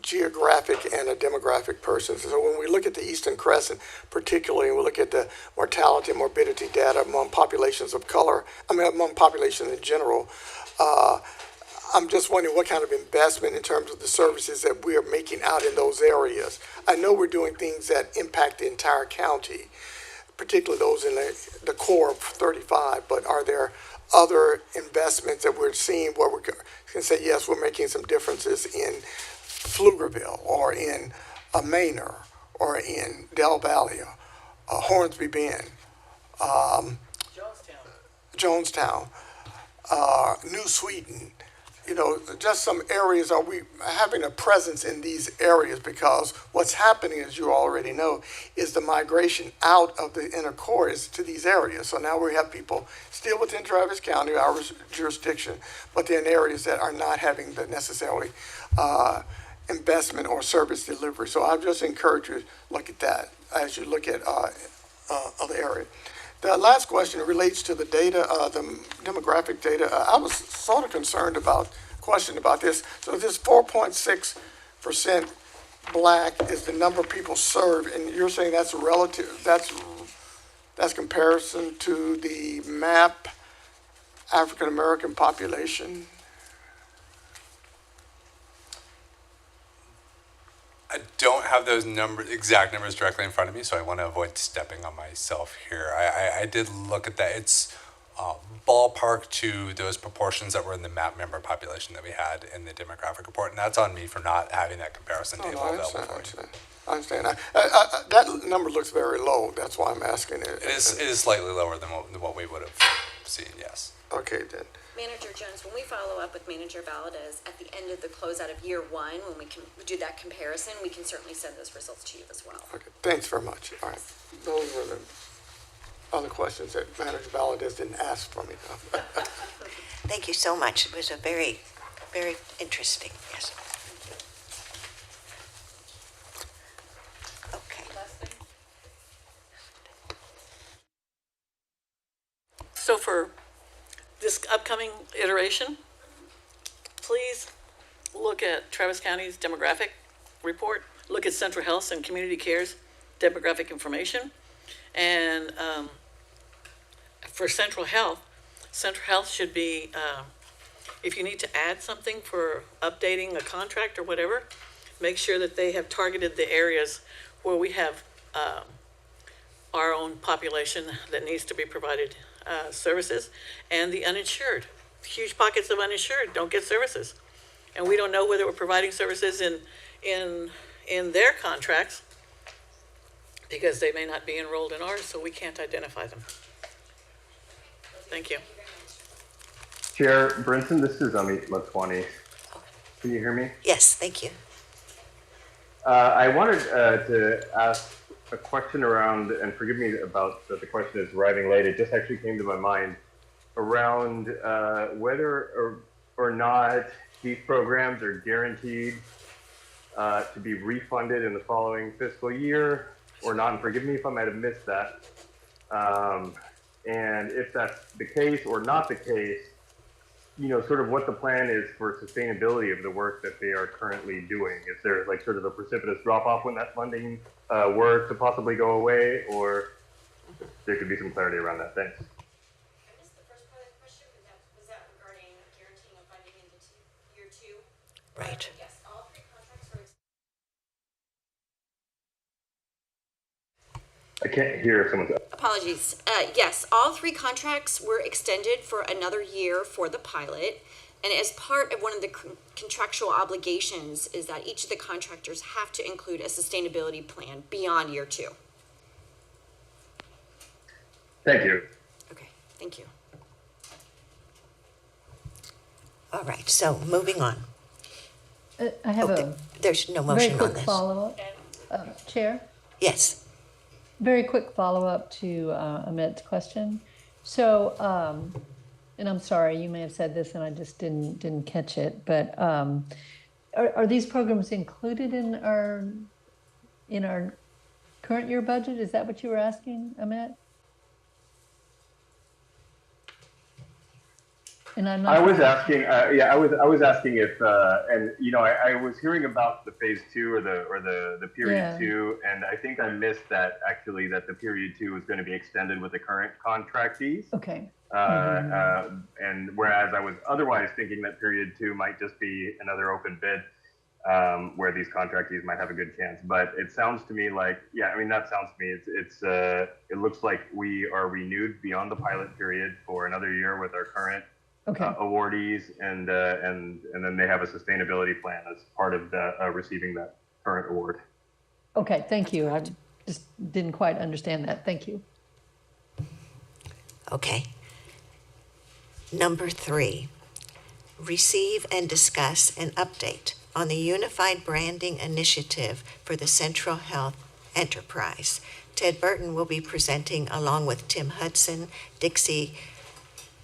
geographic and a demographic person. So when we look at the Eastern Crescent, particularly, and we look at the mortality and morbidity data among populations of color, among populations in general, I'm just wondering what kind of investment in terms of the services that we are making out in those areas. I know we're doing things that impact the entire county, particularly those in the core of 35, but are there other investments that we're seeing where we can say, yes, we're making some differences in Pflugerville or in Manor or in Del Valle, Hornsby Bend, Jonestown, New Sweden? Just some areas. Are we having a presence in these areas? Because what's happening, as you already know, is the migration out of the inner core is to these areas. So now we have people still within Travis County, our jurisdiction, but they're in areas that are not having the necessarily investment or service delivery. So I just encourage you to look at that as you look at other areas. The last question relates to the data, the demographic data. I was sort of concerned about this. So this 4.6% Black is the number of people served, and you're saying that's relative. That's comparison to the MAP African American population. I don't have those exact numbers directly in front of me, so I want to avoid stepping on myself here. I did look at that. It's ballpark to those proportions that were in the MAP member population that we had in the demographic report, and that's on me for not having that comparison table available for you. I understand. That number looks very low. That's why I'm asking it. It is slightly lower than what we would have seen, yes. Okay, then. Manager Jones, when we follow up with Manager Valadez at the end of the closeout of year 1, when we can do that comparison, we can certainly send those results to you as well. Okay, thanks very much. All right. Those were the other questions that Manager Valadez didn't ask for me. Thank you so much. It was a very, very interesting, yes. upcoming iteration, please look at Travis County's demographic report, look at Central Health and Community Care's demographic information. And for Central Health should be, if you need to add something for updating a contract or whatever, make sure that they have targeted the areas where we have our own population that needs to be provided services, and the uninsured. Huge pockets of uninsured don't get services. And we don't know whether we're providing services in their contracts because they may not be enrolled in ours, so we can't identify them. Thank you. Chair Brinson, this is Amit Motwani. Can you hear me? Yes, thank you. I wanted to ask a question around, and forgive me about that the question is arriving late, it just actually came to my mind, around whether or not these programs are guaranteed to be refunded in the following fiscal year or not, and forgive me if I might have missed that. And if that's the case or not the case, you know, sort of what the plan is for sustainability of the work that they are currently doing. Is there like sort of a precipitous drop off when that funding were to possibly go away, or there could be some clarity around that? Thanks. I missed the first part of the question. Was that regarding guaranteeing of funding into year two? Right. Yes, all three contracts were. I can't hear if someone's. Apologies. Yes, all three contracts were extended for another year for the pilot. And as part of one of the contractual obligations is that each of the contractors have to include a sustainability plan beyond year two. Thank you. Okay, thank you. All right, so moving on. I have a There's no very motion on quick this. follow-up. Chair? Yes. Very quick follow-up to Amit's question. So, and I'm sorry, you may have said this and I just didn't catch it, but are these programs included in our current year budget? Is that what you were asking, Amit? And I'm not. I was asking, I was asking if, and you know, I was hearing about the phase two or the period two, and I think I missed that actually that the period two was going to be extended with the current contractees. Okay. And whereas I was otherwise thinking that period two might just be another open bid, where these contractees might have a good chance. But it sounds to me like, yeah, I mean, that sounds to me, it looks like we are renewed beyond the pilot period for another year with our current awardees, and then they have a sustainability plan as part of the receiving that current award. Okay, thank you. I just didn't quite understand that. Thank you. Okay. Number 3, receive and discuss an update on the Unified Branding Initiative for the Central Health Enterprise. Ted Burton will be presenting along with Tim Hudson, Dixie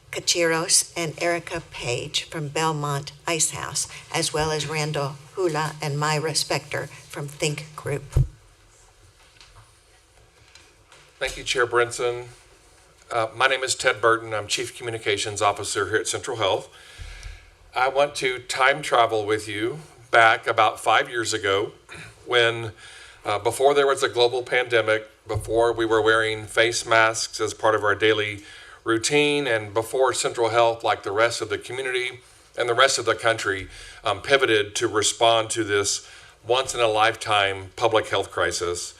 Kachiros, and Erica Page from Belmont Ice House, as well as Randall Hula and Myra Spector from Think Group. Thank you, Chair Brinson. My name is Ted Burton. I'm Chief Communications Officer here at Central Health. I want to time travel with you back about 5 years ago when, before there was a global pandemic, before we were wearing face masks as part of our daily routine, and before Central Health, like the rest of the community and the rest of the country, pivoted to respond to this once-in-a-lifetime public health crisis.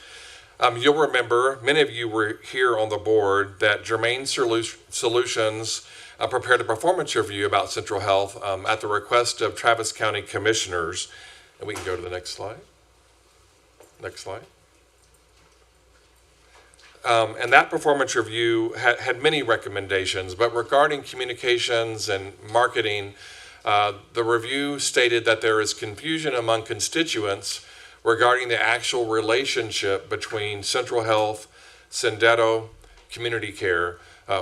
You'll remember, many of you were here on the board, that Germain Solutions prepared a performance review about Central Health at the request of Travis County Commissioners. And we can go to the next slide. Next slide. And that performance review had many recommendations, but regarding communications and marketing, the review stated that there is confusion among constituents regarding the actual relationship between Central Health, Sendero, Community Care,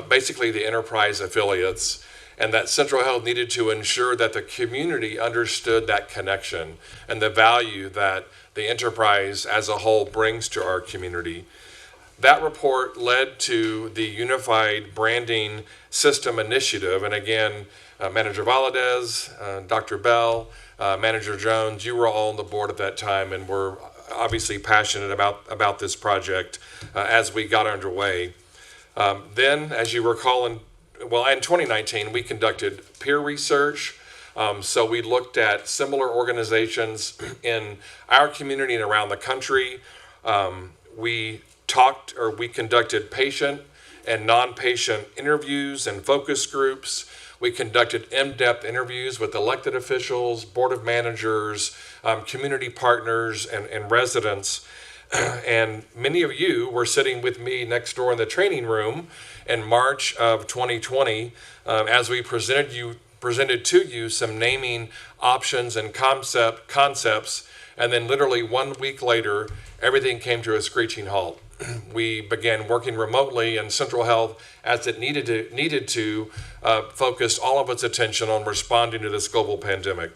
basically the enterprise affiliates, and that Central Health needed to ensure that the community understood that connection and the value that the enterprise as a whole brings to our community. That report led to the Unified Branding System Initiative. And again, Manager Valadez, Dr. Bell, Manager Jones, you were all on the board at that time and were obviously passionate about this project as we got underway. Then, as you recall, in 2019, we conducted peer research. So we looked at similar organizations in our community and around the country. We conducted patient and non-patient interviews and focus groups. We conducted in-depth interviews with elected officials, board of managers, community partners, and residents. And many of you were sitting with me next door in the training room in March of 2020 as we presented to you some naming options and concepts. And then literally 1 week later, everything came to a screeching halt. We began working remotely, and Central Health, as it needed to focused all of its attention on responding to this global pandemic.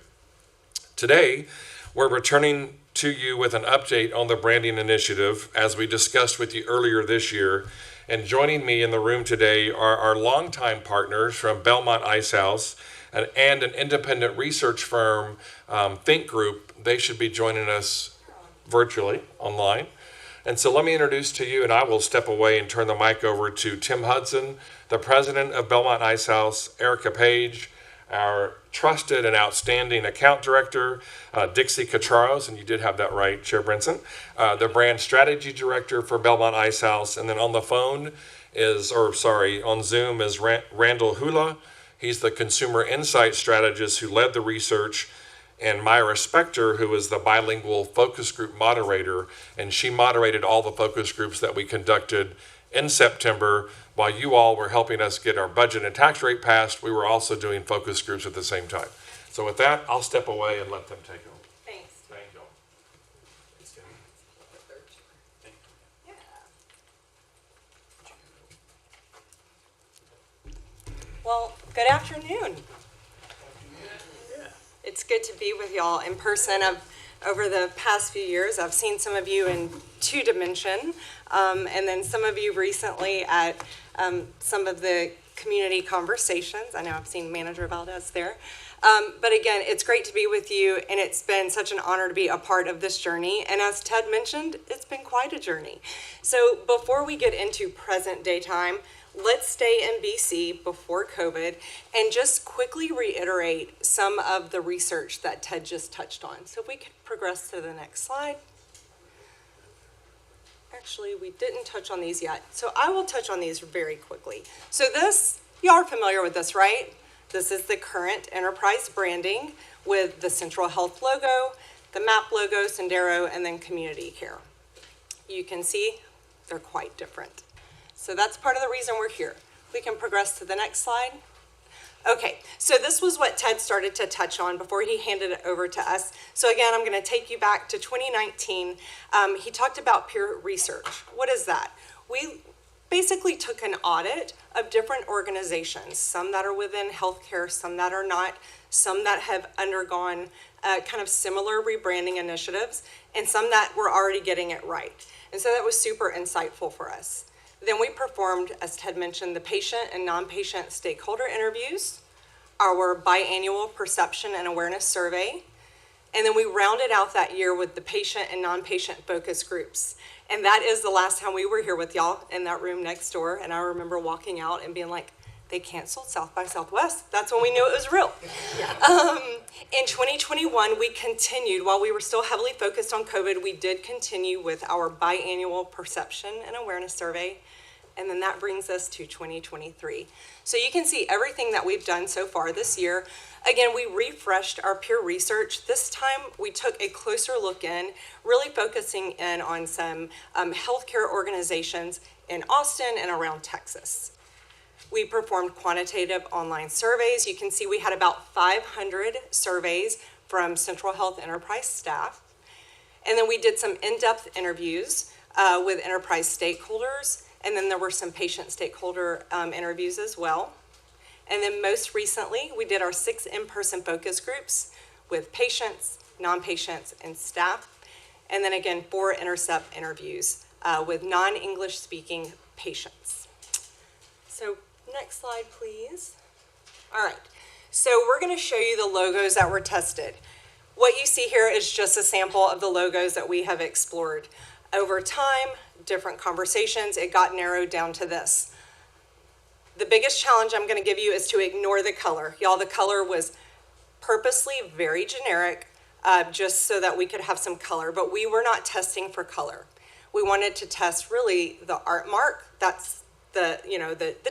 Today, we're returning to you with an update on the branding initiative, as we discussed with you earlier this year. And joining me in the room today are our longtime partners from Belmont Icehouse and an independent research firm, Think Group. They should be joining us virtually online. And so let me introduce to you, and I will step away and turn the mic over to Tim Hudson, the president of Belmont Icehouse, Erica Page, our trusted and outstanding account director, Dixie Cacharos, and you did have that right, Chair Brinson, the brand strategy director for Belmont Icehouse. And then on the phone on Zoom is Randall Hula. He's the consumer insight strategist who led the research, and Myra Spector, who is the bilingual focus group moderator, and she moderated all the focus groups that we conducted in September. While you all were helping us get our budget and tax rate passed, we were also doing focus groups at the same time. So with that, I'll step away and let them take over. Thanks. Thank you. Well, good afternoon. It's good to be with y'all in person. Over the past few years, I've seen some of you in 2Dimension, and then some of you recently at some of the community conversations. I know I've seen Manager Valdez there. But again, it's great to be with you, and it's been such an honor to be a part of this journey. And as Ted mentioned, it's been quite a journey. So before we get into present day time, let's stay in BC before COVID and just quickly reiterate some of the research that Ted just touched on. So if we could progress to the next slide. Actually, we didn't touch on these yet, so I will touch on these very quickly. So this, you are familiar with this, right? This is the current enterprise branding with the Central Health logo, the MAP logo, Sendero, and then Community Care. You can see they're quite different. So that's part of the reason we're here. We can progress to the next slide. Okay, so this was what Ted started to touch on before he handed it over to us. So again, I'm going to take you back to 2019. He talked about peer research. What is that? We basically took an audit of different organizations, some that are within healthcare, some that are not, some that have undergone kind of similar rebranding initiatives, and some that were already getting it right. And so that was super insightful for us. Then we performed, as Ted mentioned, the patient and non-patient stakeholder interviews, our biannual perception and awareness survey, and then we rounded out that year with the patient and non-patient focus groups. And that is the last time we were here with y'all in that room next door. And I remember walking out and being like, they canceled South by Southwest. That's when we knew it was real. In 2021, we continued, while we were still heavily focused on COVID, we did continue with our biannual perception and awareness survey. And then that brings us to 2023. So you can see everything that we've done so far this year. Again, we refreshed our peer research. This time we took a closer look in, really focusing in on some healthcare organizations in Austin and around Texas. We performed quantitative online surveys. You can see we had about 500 surveys from Central Health Enterprise staff. And then we did some in-depth interviews with enterprise stakeholders. And then there were some patient stakeholder interviews as well. And then most recently, we did our 6 in-person focus groups with patients, non-patients, and staff. And then again, 4 intercept interviews with non-English speaking patients. So next slide, please. All right, so we're going to show you the logos that were tested. What you see here is just a sample of the logos that we have explored. Over time, different conversations, it got narrowed down to this. The biggest challenge I'm going to give you is to ignore the color. Y'all, the color was purposely very generic, just so that we could have some color, but we were not testing for color. We wanted to test really the art mark, that's the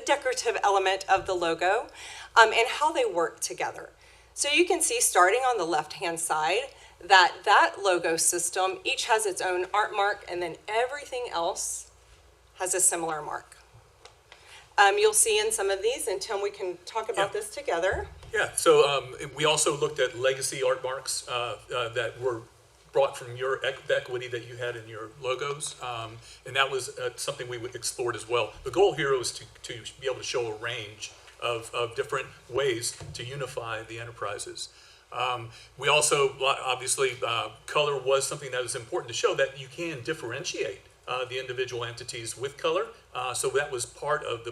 decorative element of the logo, and how they work together. So you can see starting on the left-hand side that logo system each has its own art mark, and then everything else has a similar mark. You'll see in some of these, and Tim, we can talk about this together. Yeah, so we also looked at legacy art marks that were brought from the equity that you had in your logos, and that was something we explored as well. The goal here was to be able to show a range of different ways to unify the enterprises. We also, obviously, color was something that was important to show that you can differentiate the individual entities with color. So that was part of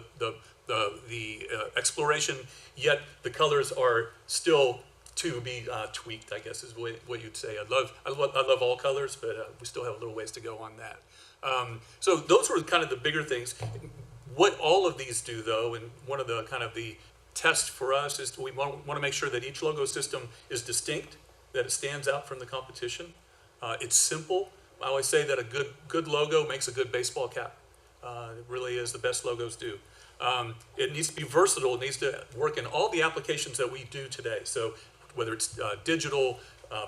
the exploration, yet the colors are still to be tweaked, I guess is what you'd say. I love all colors, but we still have a little ways to go on that. So those were kind of the bigger things. What all of these do, though, and one of the kind of the test for us is we want to make sure that each logo system is distinct, that it stands out from the competition. It's simple. I always say that a good logo makes a good baseball cap. It really is, the best logos do. It needs to be versatile. It needs to work in all the applications that we do today. So whether it's digital,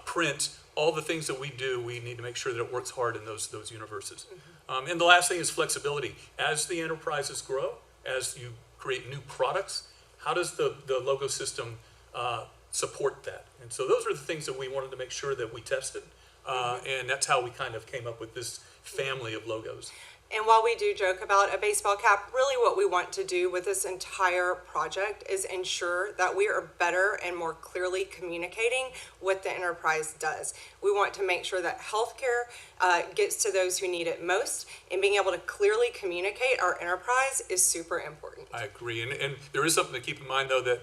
print, all the things that we do, we need to make sure that it works hard in those universes. And the last thing is flexibility. As the enterprises grow, as you create new products, how does the logo system support that? And so those are the things that we wanted to make sure that we tested. And that's how we kind of came up with this family of logos. And while we do joke about a baseball cap, really what we want to do with this entire project is ensure that we are better and more clearly communicating what the enterprise does. We want to make sure that healthcare gets to those who need it most, and being able to clearly communicate our enterprise is super important. I agree. And there is something to keep in mind, though, that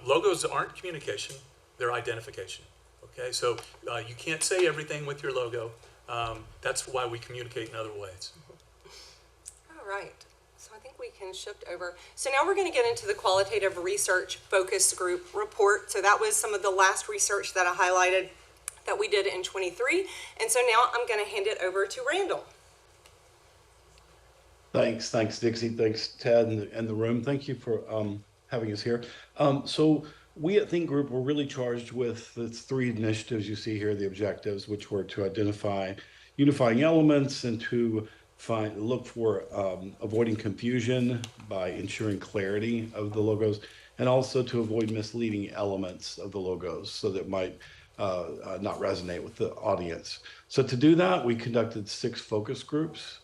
logos aren't communication, they're identification. Okay, so you can't say everything with your logo. That's why we communicate in other ways. All right, so I think we can shift over. So now we're going to get into the qualitative research focus group report. So that was some of the last research that I highlighted that we did in 23. And so now I'm going to hand it over to Randall. Thanks, Dixie. Thanks, Ted, and the room. Thank you for having us here. So we at Think Group were really charged with the three initiatives you see here, the objectives, which were to identify unifying elements and to look for avoiding confusion by ensuring clarity of the logos, and also to avoid misleading elements of the logos so that might not resonate with the audience. So to do that, we conducted 6 focus groups.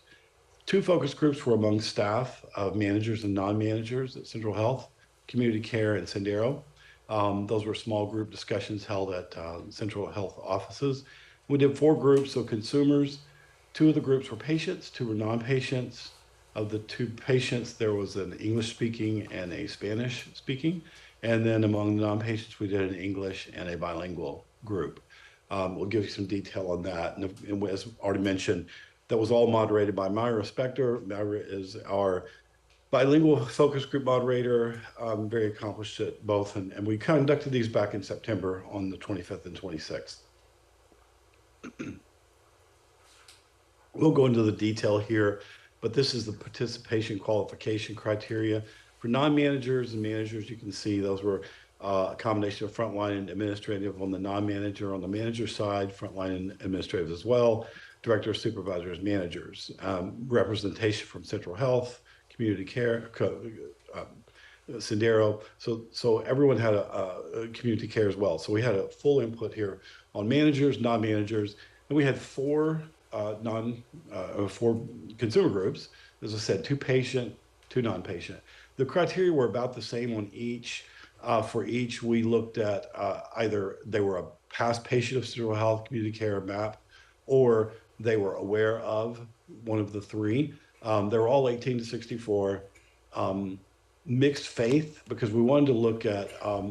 2 focus groups were among staff of managers and non-managers at Central Health, Community Care, and Sendero. Those were small group discussions held at Central Health offices. We did 4 groups of consumers. 2 of the groups were patients, 2 were non-patients. Of the 2 patients, there was an English-speaking and a Spanish-speaking. And then among the non-patients, we did an English and a bilingual group. We'll give you some detail on that. And as already mentioned, that was all moderated by Myra Spector. Myra is our bilingual focus group moderator, very accomplished at both. And we conducted these back in September on the 25th and 26th. We'll go into the detail here, but this is the participation qualification criteria. For non-managers and managers, you can see those were a combination of frontline and administrative on the non-manager. On the manager side, frontline and administrative as well, directors, supervisors, managers, representation from Central Health, Community Care, Sendero. So everyone had a community care as well. So we had a full input here on managers, non-managers, and we had 4 consumer groups. As I said, 2 patient, 2 non-patient. The criteria were about the same on each. For each, we looked at either they were a past patient of Central Health, Community Care, MAP, or they were aware of one of the three. They were all 18 to 64. Mixed faith, because we wanted to look at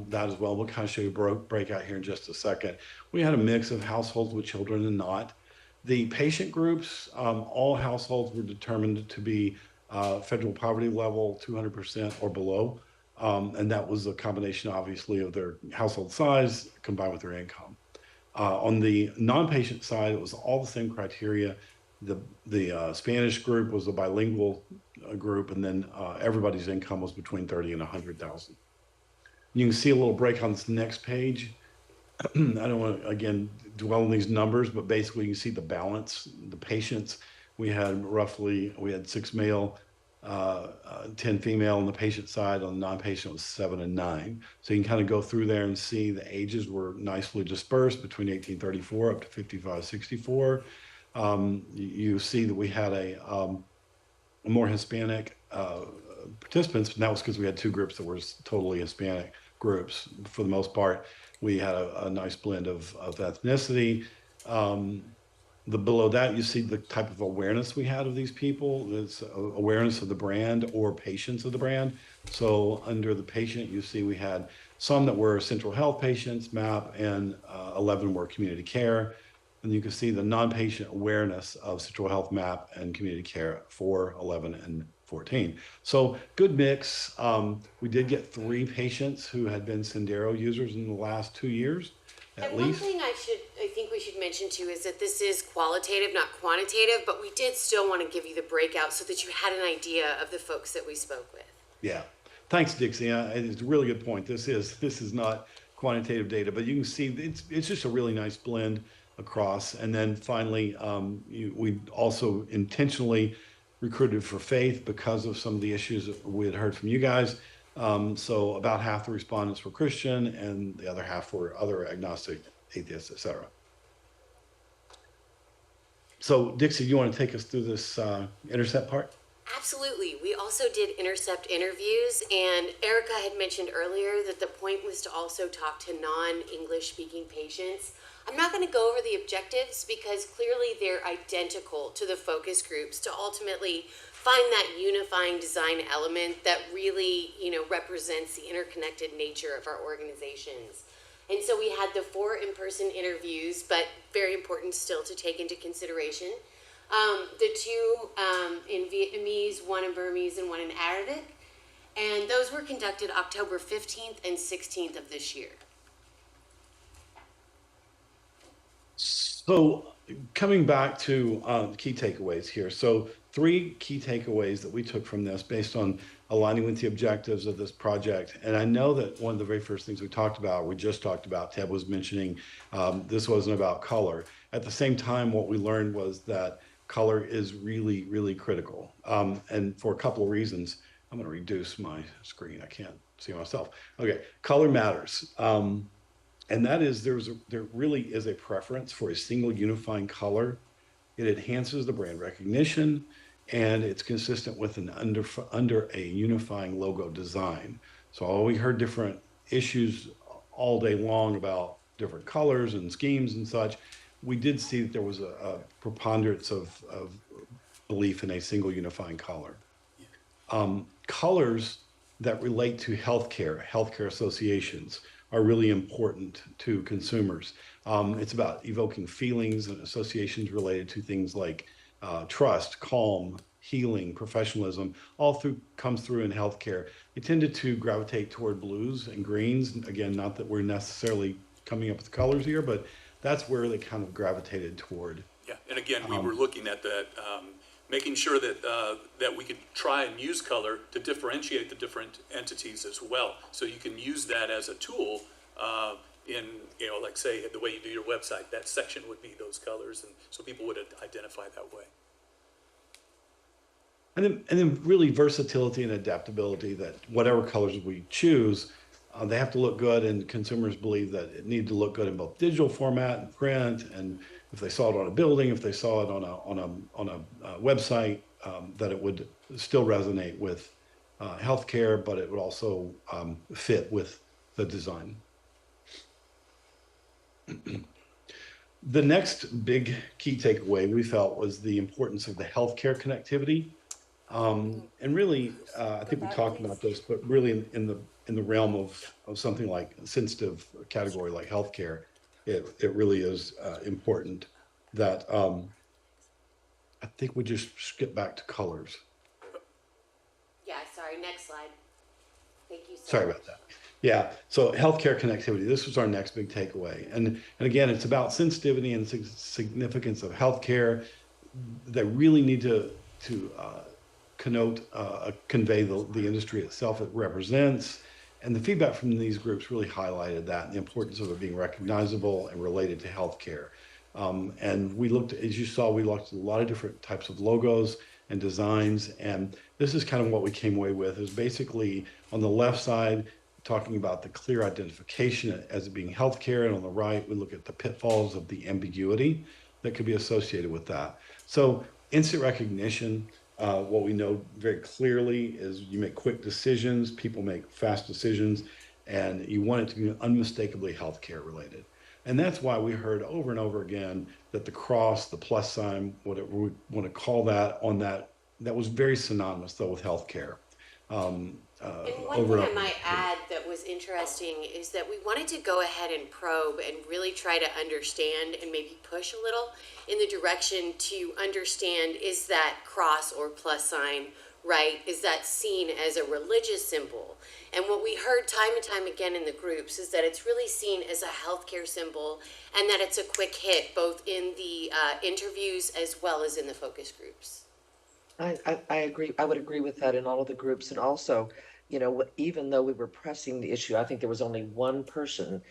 that as well. We'll kind of show you breakout here in just a second. We had a mix of households with children and not. The patient groups, all households were determined to be federal poverty level 200% or below. And that was a combination, obviously, of their household size combined with their income. On the non-patient side, it was all the same criteria. The Spanish group was a bilingual group, and then everybody's income was between 30 and 100,000. You can see a little break on this next page. I don't want to, again, dwell on these numbers, but basically you can see the balance. The patients, we had 6 male, 10 female on the patient side. On the non-patient, it was 7 and 9. So you can kind of go through there and see the ages were nicely dispersed between 1834 up to 55-64. You see that we had a more Hispanic participants, and that was because we had two groups that were totally Hispanic groups. For the most part, we had a nice blend of ethnicity. Below that, you see the type of awareness we had of these people. There's awareness of the brand or patients of the brand. So under the patient, you see we had some that were central health patients, MAP, and 11 were community care. And you can see the non-patient awareness of central health, MAP, and community care for 11 and 14. So good mix. We did get 3 patients who had been Sendero users in the last 2 years, at least. One thing I think we should mention too is that this is qualitative, not quantitative, but we did still want to give you the breakout so that you had an idea of the folks that we spoke with. Yeah. Thanks, Dixie. It's a really good point. This is not quantitative data, but you can see it's just a really nice blend across. And then finally, we also intentionally recruited for faith because of some of the issues that we had heard from you guys. So about half the respondents were Christian and the other half were other agnostic, atheists, etc. So Dixie, you want to take us through this intercept part? Absolutely. We also did intercept interviews, and Erica had mentioned earlier that the point was to also talk to non-English speaking patients. I'm not going to go over the objectives because clearly they're identical to the focus groups to ultimately find that unifying design element that really, represents the interconnected nature of our organizations. And so we had the 4 in-person interviews, but very important still to take into consideration. The 2 in Vietnamese, 1 in Burmese, and 1 in Arabic. And those were conducted October 15th and 16th of this year. So coming back to the key takeaways here. So 3 key takeaways that we took from this based on aligning with the objectives of this project. And I know that one of the very first things we just talked about, Ted was mentioning, this wasn't about color. At the same time, what we learned was that color is really, really critical. And for a couple of reasons. I'm going to reduce my screen. I can't see myself. Okay, color matters. And that is, there really is a preference for a single unifying color. It enhances the brand recognition, and it's consistent with an under a unifying logo design. So we heard different issues all day long about different colors and schemes and such. We did see that there was a preponderance of belief in a single unifying color. Colors that relate to healthcare associations are really important to consumers. It's about evoking feelings and associations related to things like trust, calm, healing, professionalism, comes through in healthcare. They tended to gravitate toward blues and greens. Again, not that we're necessarily coming up with colors here, but that's where they kind of gravitated toward. Yeah, and again, we were looking at that, making sure that that we could try and use color to differentiate the different entities as well. So you can use that as a tool in, like say the way you do your website, that section would be those colors, and so people would identify that way. And then really versatility and adaptability, that whatever colors we choose, they have to look good, and consumers believe that it needs to look good in both digital format and print, and if they saw it on a building, if they saw it on a website, that it would still resonate with healthcare, but it would also fit with the design. The next big key takeaway we felt was the importance of the healthcare connectivity. And really, I think we talked about this, but really in the realm of something like a sensitive category like healthcare, it really is important that I think we just skip back to colors. Yeah, sorry, next slide. Thank you. Sorry about that. Yeah, so healthcare connectivity, this was our next big takeaway. And again, it's about sensitivity and significance of healthcare that really need to convey the industry itself it represents. And the feedback from these groups really highlighted that and the importance of it being recognizable and related to healthcare. And we looked, as you saw, we looked at a lot of different types of logos and designs. And this is kind of what we came away with, is basically on the left side, talking about the clear identification as it being healthcare. And on the right, we look at the pitfalls of the ambiguity that could be associated with that. So instant recognition, what we know very clearly is you make quick decisions, people make fast decisions, and you want it to be unmistakably healthcare related. And that's why we heard over and over again that the cross, the plus sign, whatever we want to call that, on that was very synonymous though with healthcare. And one thing I might add that was interesting is that we wanted to go ahead and probe and really try to understand and maybe push a little in the direction to understand, is that cross or plus sign, right? Is that seen as a religious symbol? And what we heard time and time again in the groups is that it's really seen as a healthcare symbol, and that it's a quick hit both in the interviews as well as in the focus groups. I agree. I would agree with that in all of the groups. And also, you know, even though we were pressing the issue, I think there was only one person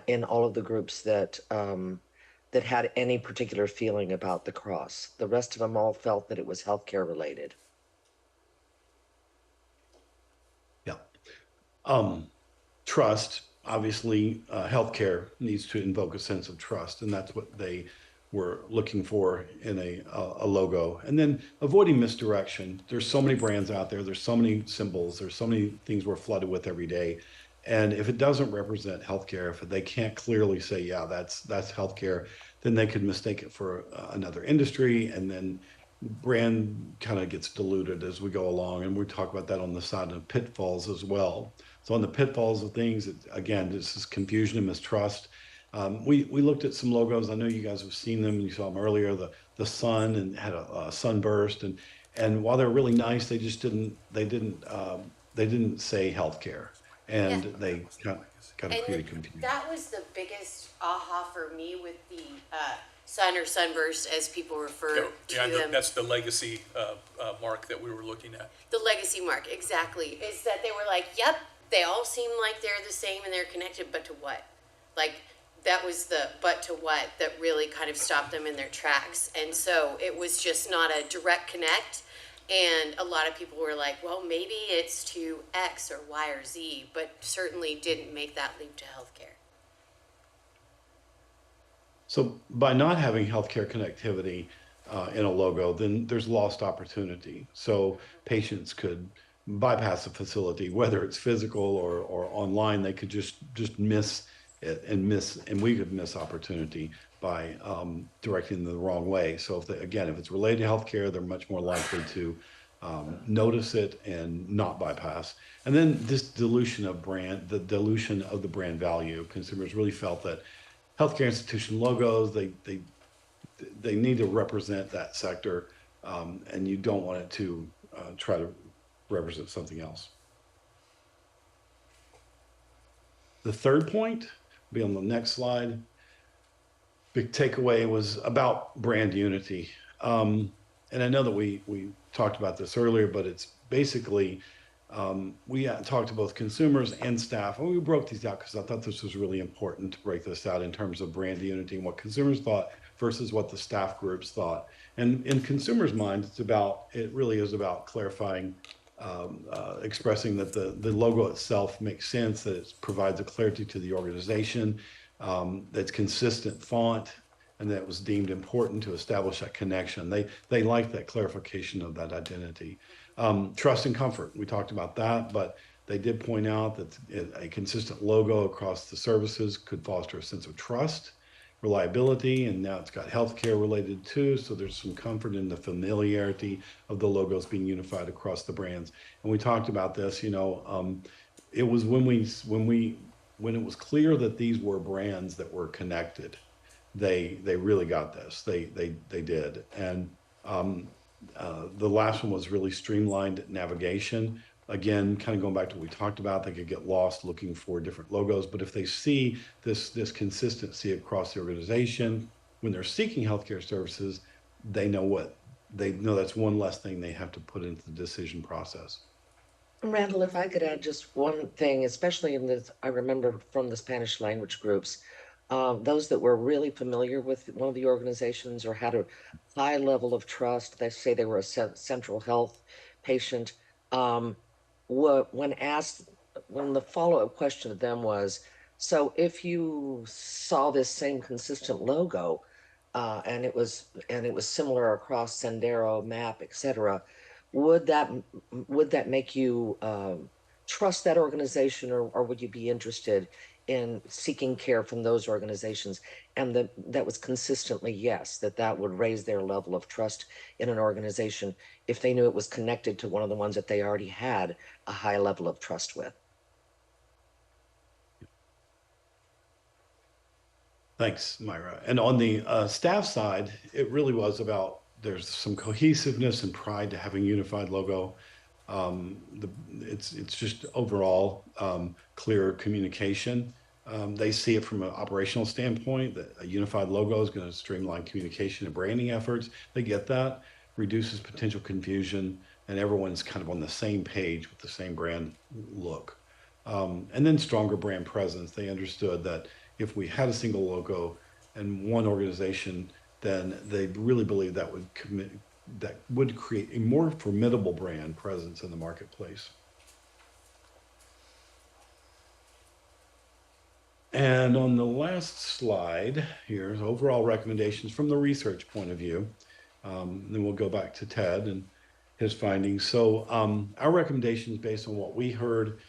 in all of the groups that that had any particular feeling about the cross. The rest of them all felt that it was healthcare related. Yeah. Trust, obviously, healthcare needs to invoke a sense of trust, and that's what they were looking for in a logo. And then avoiding misdirection. There's so many brands out there. There's so many symbols. There's so many things we're flooded with every day. And if it doesn't represent healthcare, if they can't clearly say, yeah, that's healthcare, then they could mistake it for another industry, and then brand kind of gets diluted as we go along. And we talk about that on the side of pitfalls as well. So on the pitfalls of things, again, this is confusion and mistrust. We looked at some logos. I know you guys have seen them. You saw them earlier. The sun and had a sunburst, and while they're really nice, they just didn't say healthcare, and they kind of created confusion. That was the biggest aha for me with the sun or sunburst, as people refer to them. That's the legacy mark that we were looking at. The legacy mark, exactly, is that they were like, yep, they all seem like they're the same and they're connected, but to what? Like, that was the but to what that really kind of stopped them in their tracks. And so it was just not a direct connect. And a lot of people were like, well, maybe it's to X or Y or Z, but certainly didn't make that leap to healthcare. So by not having healthcare connectivity in a logo, then there's lost opportunity. So patients could bypass a facility, whether it's physical or online. They could just miss it and we could miss opportunity by directing them the wrong way. So if it's related to healthcare, they're much more likely to notice it and not bypass. And then this dilution of the dilution of the brand value. Consumers really felt that healthcare institution logos, they need to represent that sector, and you don't want it to try to represent something else. The third point, be on the next slide. Big takeaway was about brand unity. And I know that we talked about this earlier, but it's basically, we talked to both consumers and staff, and we broke these out because I thought this was really important to break this out in terms of brand unity and what consumers thought versus what the staff groups thought. And in consumers' mind, it really is about clarifying, expressing that the logo itself makes sense, that it provides a clarity to the organization, that's consistent font, and that was deemed important to establish that connection. They like that clarification of that identity. Trust and comfort, we talked about that, but they did point out that a consistent logo across the services could foster a sense of trust, reliability, and now it's got healthcare related too. So there's some comfort in the familiarity of the logos being unified across the brands. And we talked about this, it was when it was clear that these were brands that were connected, they really got this. They did. And the last one was really streamlined navigation. Again, kind of going back to what we talked about, they could get lost looking for different logos, but if they see this consistency across the organization, when they're seeking healthcare services, they know that's one less thing they have to put into the decision process. Randall, if I could add just one thing, especially in this, I remember from the Spanish language groups, those that were really familiar with one of the organizations or had a high level of trust, they say they were a central health patient, when the follow-up question to them was, so if you saw this same consistent logo, and it was similar across Sendero, MAP, etc., would that make you trust that organization, or would you be interested in seeking care from those organizations? And that was consistently yes, that would raise their level of trust in an organization if they knew it was connected to one of the ones that they already had a high level of trust with. Thanks, Myra. And on the staff side, it really was about, there's some cohesiveness and pride to having a unified logo. It's just overall clear communication. They see it from an operational standpoint, that a unified logo is going to streamline communication and branding efforts. They get that, reduces potential confusion, and everyone's kind of on the same page with the same brand look. And then stronger brand presence. They understood that if we had a single logo and one organization, then they really believe that would create a more formidable brand presence in the marketplace. And on the last slide, here's overall recommendations from the research point of view. Then we'll go back to Ted and his findings. So our recommendations based on what we heard,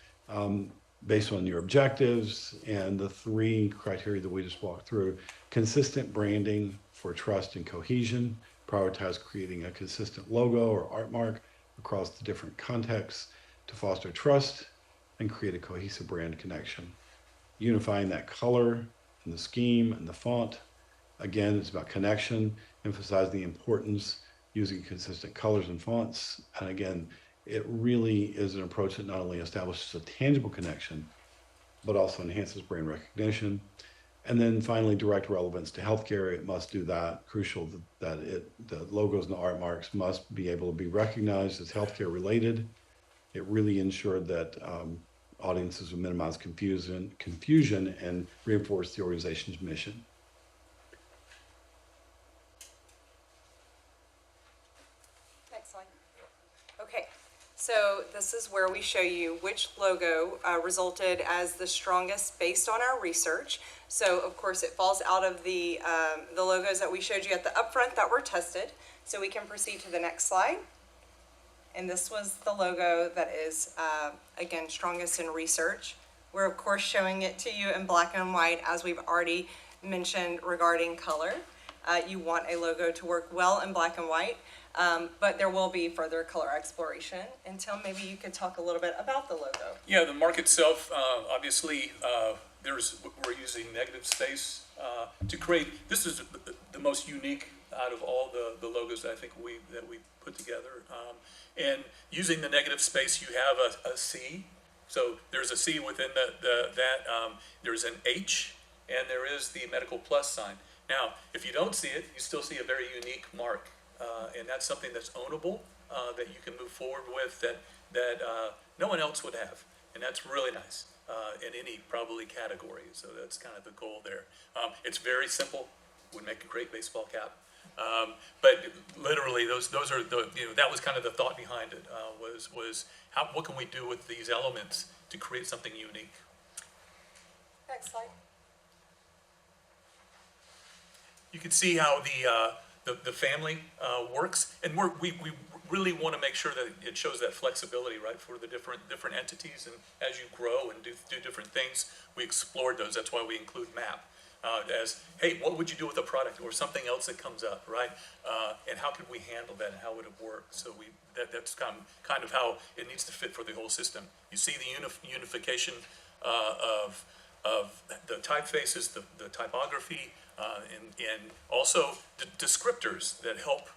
based on your objectives and the 3 criteria that we just walked through: consistent branding for trust and cohesion, prioritize creating a consistent logo or art mark across the different contexts to foster trust and create a cohesive brand connection. Unifying that color and the scheme and the font. Again, it's about connection, emphasizing the importance, using consistent colors and fonts. And again, it really is an approach that not only establishes a tangible connection, but also enhances brand recognition. And then finally, direct relevance to healthcare. It must do that. Crucial that the logos and the art marks must be able to be recognized as healthcare related. It really ensured that audiences would minimize confusion and reinforce the organization's mission. Next slide. Okay, so this is where we show you which logo resulted as the strongest based on our research. So of course it falls out of the logos that we showed you at the upfront that were tested. So we can proceed to the next slide. And this was the logo that is, again, strongest in research. We're of course showing it to you in black and white, as we've already mentioned regarding color. You want a logo to work well in black and white, but there will be further color exploration. And Tim, maybe you could talk a little bit about the logo. Yeah, the mark itself, obviously, we're using negative space to create. This is the most unique out of all the logos that I think we put together. And using the negative space, you have a C. So there's a C within there's an H, and there is the medical plus sign. Now, if you don't see it, you still see a very unique mark, and that's something that's ownable, that you can move forward with, that no one else would have, and that's really nice in any probably category. So that's kind of the goal there. It's very simple. Would make a great baseball cap. But literally, those are the that was kind of the thought behind it. Was what can we do with these elements to create something unique? Next slide. You can see how the family works, and we really want to make sure that it shows that flexibility, right, for the different entities. And as you grow and do different things, we explored those. That's why we include MAP. as, hey, what would you do with a product or something else that comes up, right? And how could we handle that and how would it work? So that's kind of how it needs to fit for the whole system. You see the unification of the typefaces, the typography, and also the descriptors that help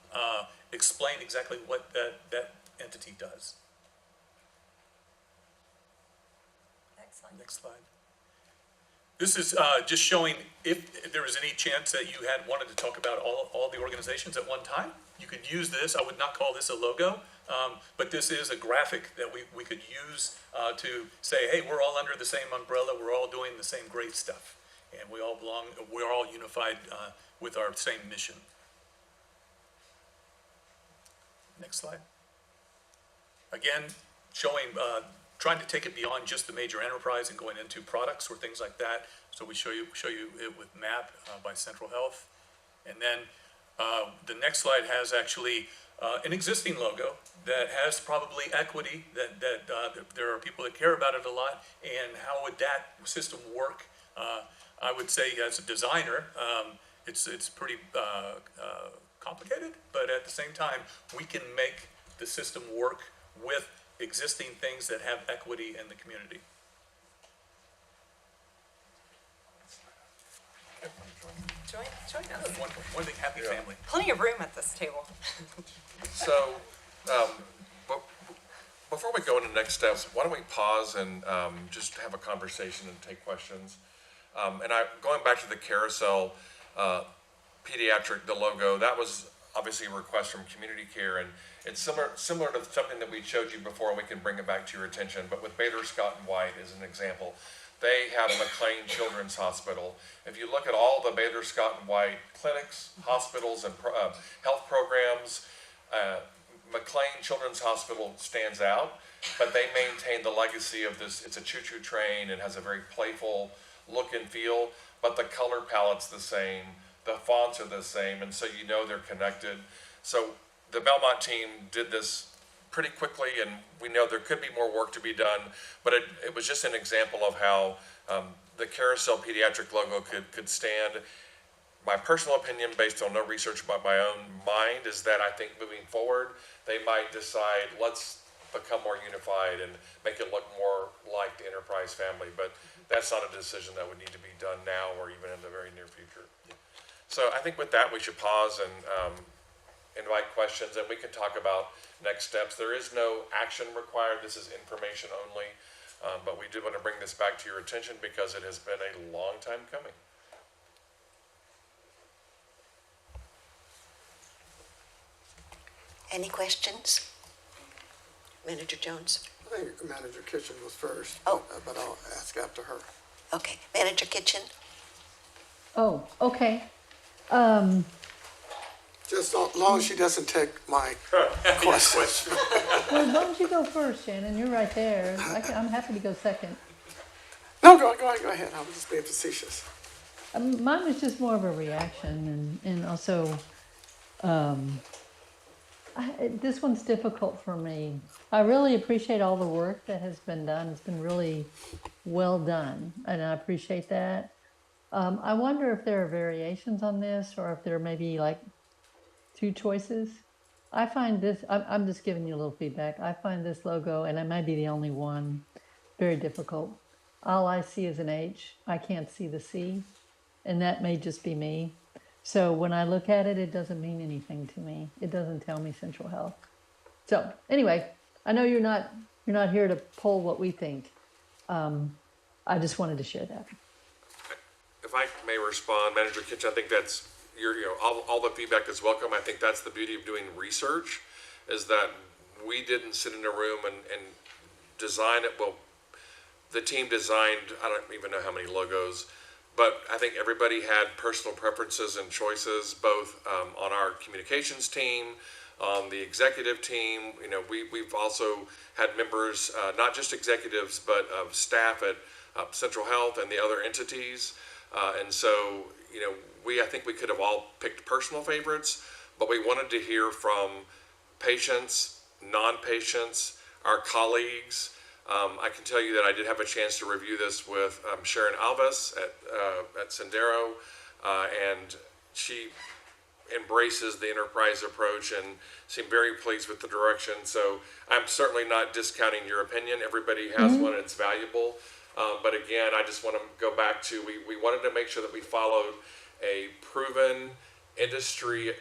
explain exactly what that entity does. Next slide. This is just showing if there was any chance that you had wanted to talk about all the organizations at one time, you could use this. I would not call this a logo, but this is a graphic that we could use to say, hey, we're all under the same umbrella, we're all doing the same great stuff, and we all belong, we're all unified with our same mission. Next slide. Again, showing, trying to take it beyond just the major enterprise and going into products or things like that. So we show you it with MAP by Central Health. And then the next slide has actually an existing logo that has probably equity, that there are people that care about it a lot, and how would that system work? I would say as a designer, it's pretty complicated, but at the same time, we can make the system work with existing things that have equity in the community. Join us. One big happy family. Plenty of room at this table. So, before we go into next steps, why don't we pause and just have a conversation and take questions? Going back to the carousel pediatric, the logo, that was obviously a request from Community Care, and it's similar to something that we showed you before, and we can bring it back to your attention. But with Baylor Scott and White as an example, they have McLean Children's Hospital. If you look at all the Baylor Scott and White clinics, hospitals, and health programs, McLean Children's Hospital stands out, but they maintain the legacy of this. It's a choo-choo train and has a very playful look and feel, but the color palette's the same, the fonts are the same, and so you know they're connected. So the Belmont team did this pretty quickly, and we know there could be more work to be done, but it was just an example of how the Carousel Pediatric logo could stand. My personal opinion, based on no research by my own mind, is that I think moving forward, they might decide, let's become more unified and make it look more like the enterprise family, but that's not a decision that would need to be done now or even in the very near future. So I think with that, we should pause and invite questions, and we can talk about next steps. There is no action required. This is information only, but we did want to bring this back to your attention because it has been a long time coming. Any questions? Manager Jones? I think Manager Kitchen was first. Oh. But I'll ask after her. Okay, Manager Kitchen? Oh, okay. Just as long as she doesn't take my question. Well, as long as you go first, Shannon, you're right there. I'm happy to go second. No, go ahead. I was just being facetious. Mine was just more of a reaction, and also, this one's difficult for me. I really appreciate all the work that has been done. It's been really well done, and I appreciate that. I wonder if there are variations on this, or if there may be like 2 choices. I find this, I'm just giving you a little feedback. I find this logo, and I might be the only one, very difficult. All I see is an H. I can't see the C, and that may just be me. So when I look at it, it doesn't mean anything to me. It doesn't tell me Central Health. So anyway, I know you're not here to poll what we think. I just wanted to share that. If I may respond, Manager Kitchen, I think that's all the feedback is welcome. I think that's the beauty of doing research, is that we didn't sit in a room and design it. Well, the team designed, I don't even know how many logos, but I think everybody had personal preferences and choices, both on our communications team, on the executive team. We've also had members, not just executives, but of staff at Central Health and the other entities. And so, I think we could have all picked personal favorites, but we wanted to hear from patients, non-patients, our colleagues, I can tell you that I did have a chance to review this with Sharon Alves at Sendero, and she embraces the enterprise approach and seemed very pleased with the direction. So I'm certainly not discounting your opinion. Everybody has one, and it's valuable. But again, I just want to go back to, we wanted to make sure that we followed a proven industry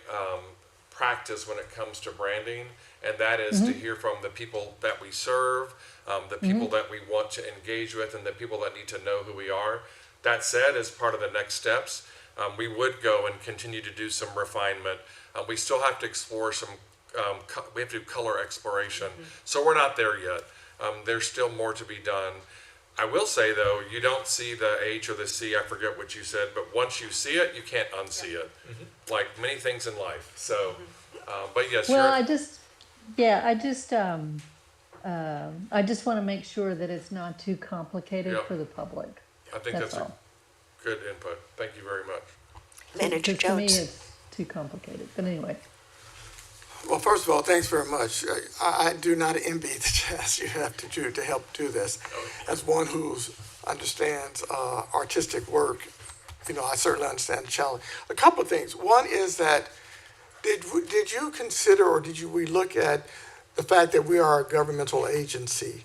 practice when it comes to branding, and that is to hear from the people that we serve, the people that we want to engage with, and the people that need to know who we are. That said, as part of the next steps, we would go and continue to do some refinement. We still have to explore some, we have to do color exploration. So we're not there yet. There's still more to be done. I will say, though, you don't see the H or the C, I forget what you said, but once you see it, you can't unsee it, like many things in life. So, but yes, Well, I just want to make sure that it's not too complicated Yeah. for the public. I think that's a all. good input. Thank you very much. Manager Because to me, Jones. it's too complicated. But anyway, Well, first of all, thanks very much. I do not envy the task you have to do to help do this. As one who understands artistic work, I certainly understand the challenge. A couple of things. One is that did you consider, or we look at the fact that we are a governmental agency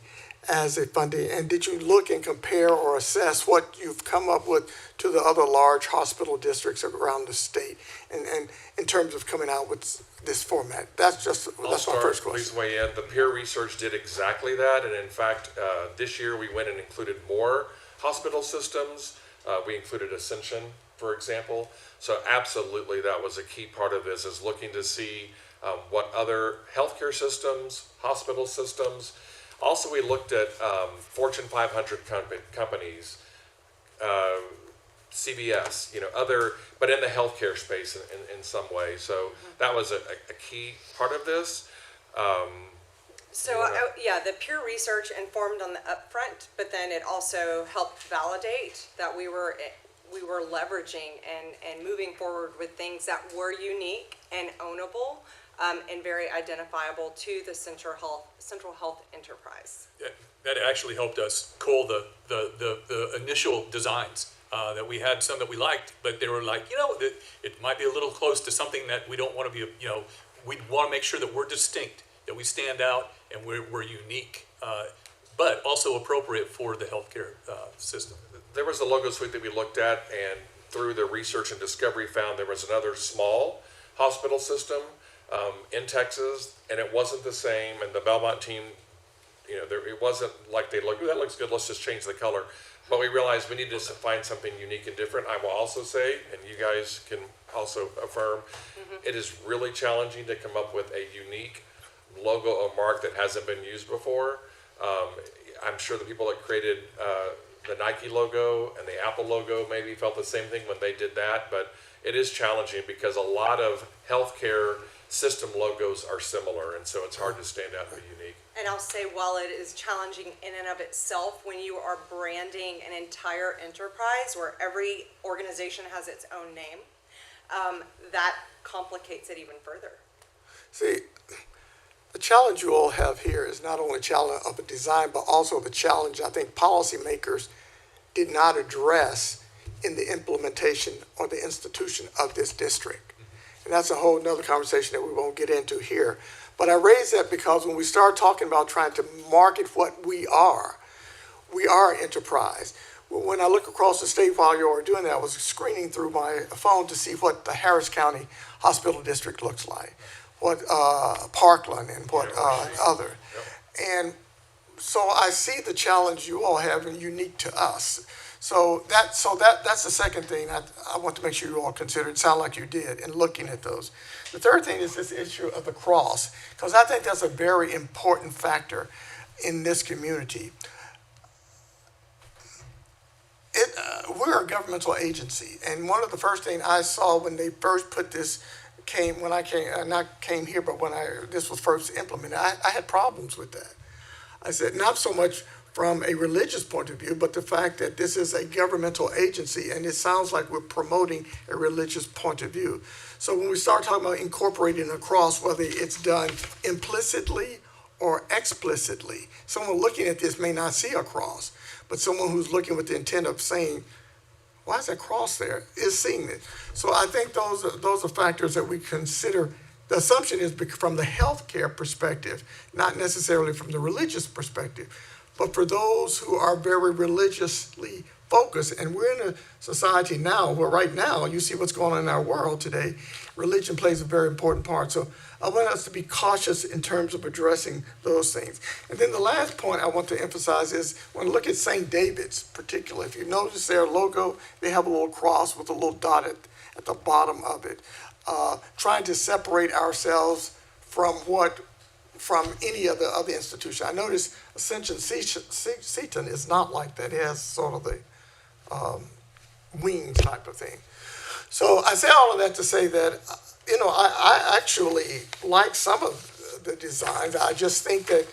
as a funding, and did you look and compare or assess what you've come up with to the other large hospital districts around the state, and in terms of coming out with this format? That's my first question. Please weigh in. The peer research did exactly that, and in fact, this year we went and included more hospital systems. We included Ascension, for example. So absolutely, that was a key part of this, is looking to see what other healthcare systems, hospital systems. Also, we looked at Fortune 500 companies, CVS, other, but in the healthcare space in some way. So that was a key part of this. The peer research informed on the upfront, but then it also helped validate that we were leveraging and moving forward with things that were unique and ownable, and very identifiable to the Central Health enterprise. That actually helped us cull the initial designs. That we had some that we liked, but they were like, it might be a little close to something that we don't want to be, we want to make sure that we're distinct, that we stand out, and we're unique, but also appropriate for the healthcare system. There was a logo suite that we looked at, and through the research and discovery found there was another small hospital system in Texas, and it wasn't the same, and the Belmont team, it wasn't like they looked, that looks good, let's just change the color. But we realized we needed to find something unique and different. I will also say, and you guys can also affirm, it is really challenging to come up with a unique logo or mark that hasn't been used before. I'm sure the people that created the Nike logo and the Apple logo maybe felt the same thing when they did that, but it is challenging because a lot of healthcare system logos are similar, and so it's hard to stand out and be unique. And I'll say, while it is challenging in and of itself, when you are branding an entire enterprise where every organization has its own name, that complicates it even further. See, the challenge you all have here is not only a challenge of a design, but also the challenge I think policymakers did not address in the implementation or the institution of this district. And that's a whole nother conversation that we won't get into here. But I raise that because when we start talking about trying to market what we are an enterprise. When I look across the state while you are doing that, I was screening through my phone to see what the Harris County Hospital District looks like, what Parkland and what other. And so I see the challenge you all have and unique to us. So that's the second thing I want to make sure you all consider. It sounds like you did in looking at those. The third thing is this issue of the cross, because I think that's a very important factor in this community. We're a governmental agency, and one of the first things I saw when they first put this when I came here, but when this was first implemented, I had problems with that. I said, not so much from a religious point of view, but the fact that this is a governmental agency, and it sounds like we're promoting a religious point of view. So when we start talking about incorporating a cross, whether it's done implicitly or explicitly. Someone looking at this may not see a cross, but someone who's looking with the intent of saying, why is that cross there, is seeing it. So I think those are factors that we consider. The assumption is from the healthcare perspective, not necessarily from the religious perspective. But for those who are very religiously focused, and we're in a society now where right now you see what's going on in our world today, religion plays a very important part. So I want us to be cautious in terms of addressing those things. And then the last point I want to emphasize is when you look at St. David's particularly, if you notice their logo, they have a little cross with a little dot at the bottom of it, trying to separate ourselves from any of the other institution. I noticed Ascension Seton is not like that. It has sort of the wing type of thing. So I say all of that to say that, I actually like some of the designs. I just think that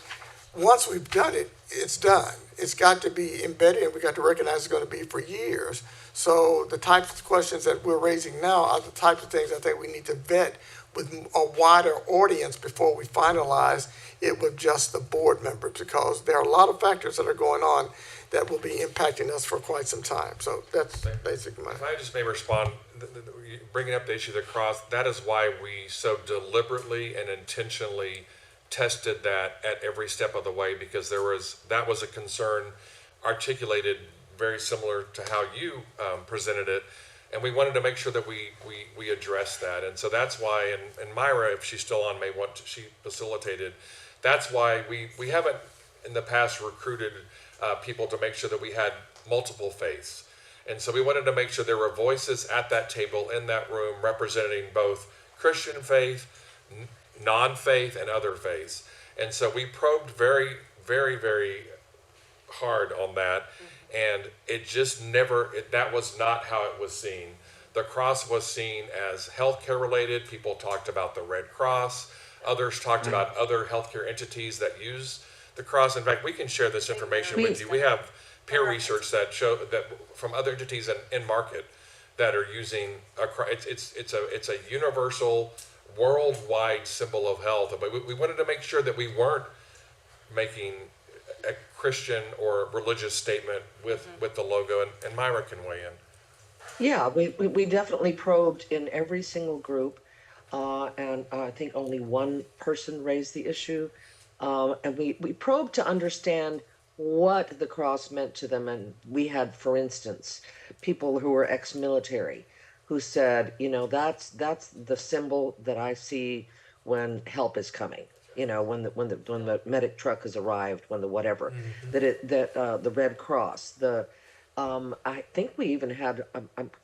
once we've done it, it's done. It's got to be embedded, and we got to recognize it's going to be for years. So the types of questions that we're raising now are the types of things I think we need to vet with a wider audience before we finalize it with just the board members, because there are a lot of factors that are going on that will be impacting us for quite some time. So that's basically my. If I just may respond, bringing up the issue of the cross, that is why we so deliberately and intentionally tested that at every step of the way, because that was a concern articulated very similar to how you presented it. And we wanted to make sure that we address that. And so that's why, and Myra, if she's still on, she facilitated. That's why we haven't in the past recruited people to make sure that we had multiple faiths. And so we wanted to make sure there were voices at that table in that room representing both Christian faith, non-faith, and other faiths. And so we probed very, very, very hard on that. And it just that was not how it was seen. The cross was seen as healthcare related. People talked about the Red Cross. Others talked about other healthcare entities that use the cross. In fact, we can share this information with you. We have peer research that show that from other entities in market that are using a cross. It's a universal, worldwide symbol of health. But we wanted to make sure that we weren't making a Christian or religious statement with the logo, and Myra can weigh in. Yeah, we definitely probed in every single group, and I think only one person raised the issue, and we probed to understand what the cross meant to them. And we had, for instance, people who were ex-military who said, that's the symbol that I see when help is coming. When the medic truck has arrived, when the whatever, the Red Cross, I think we even had,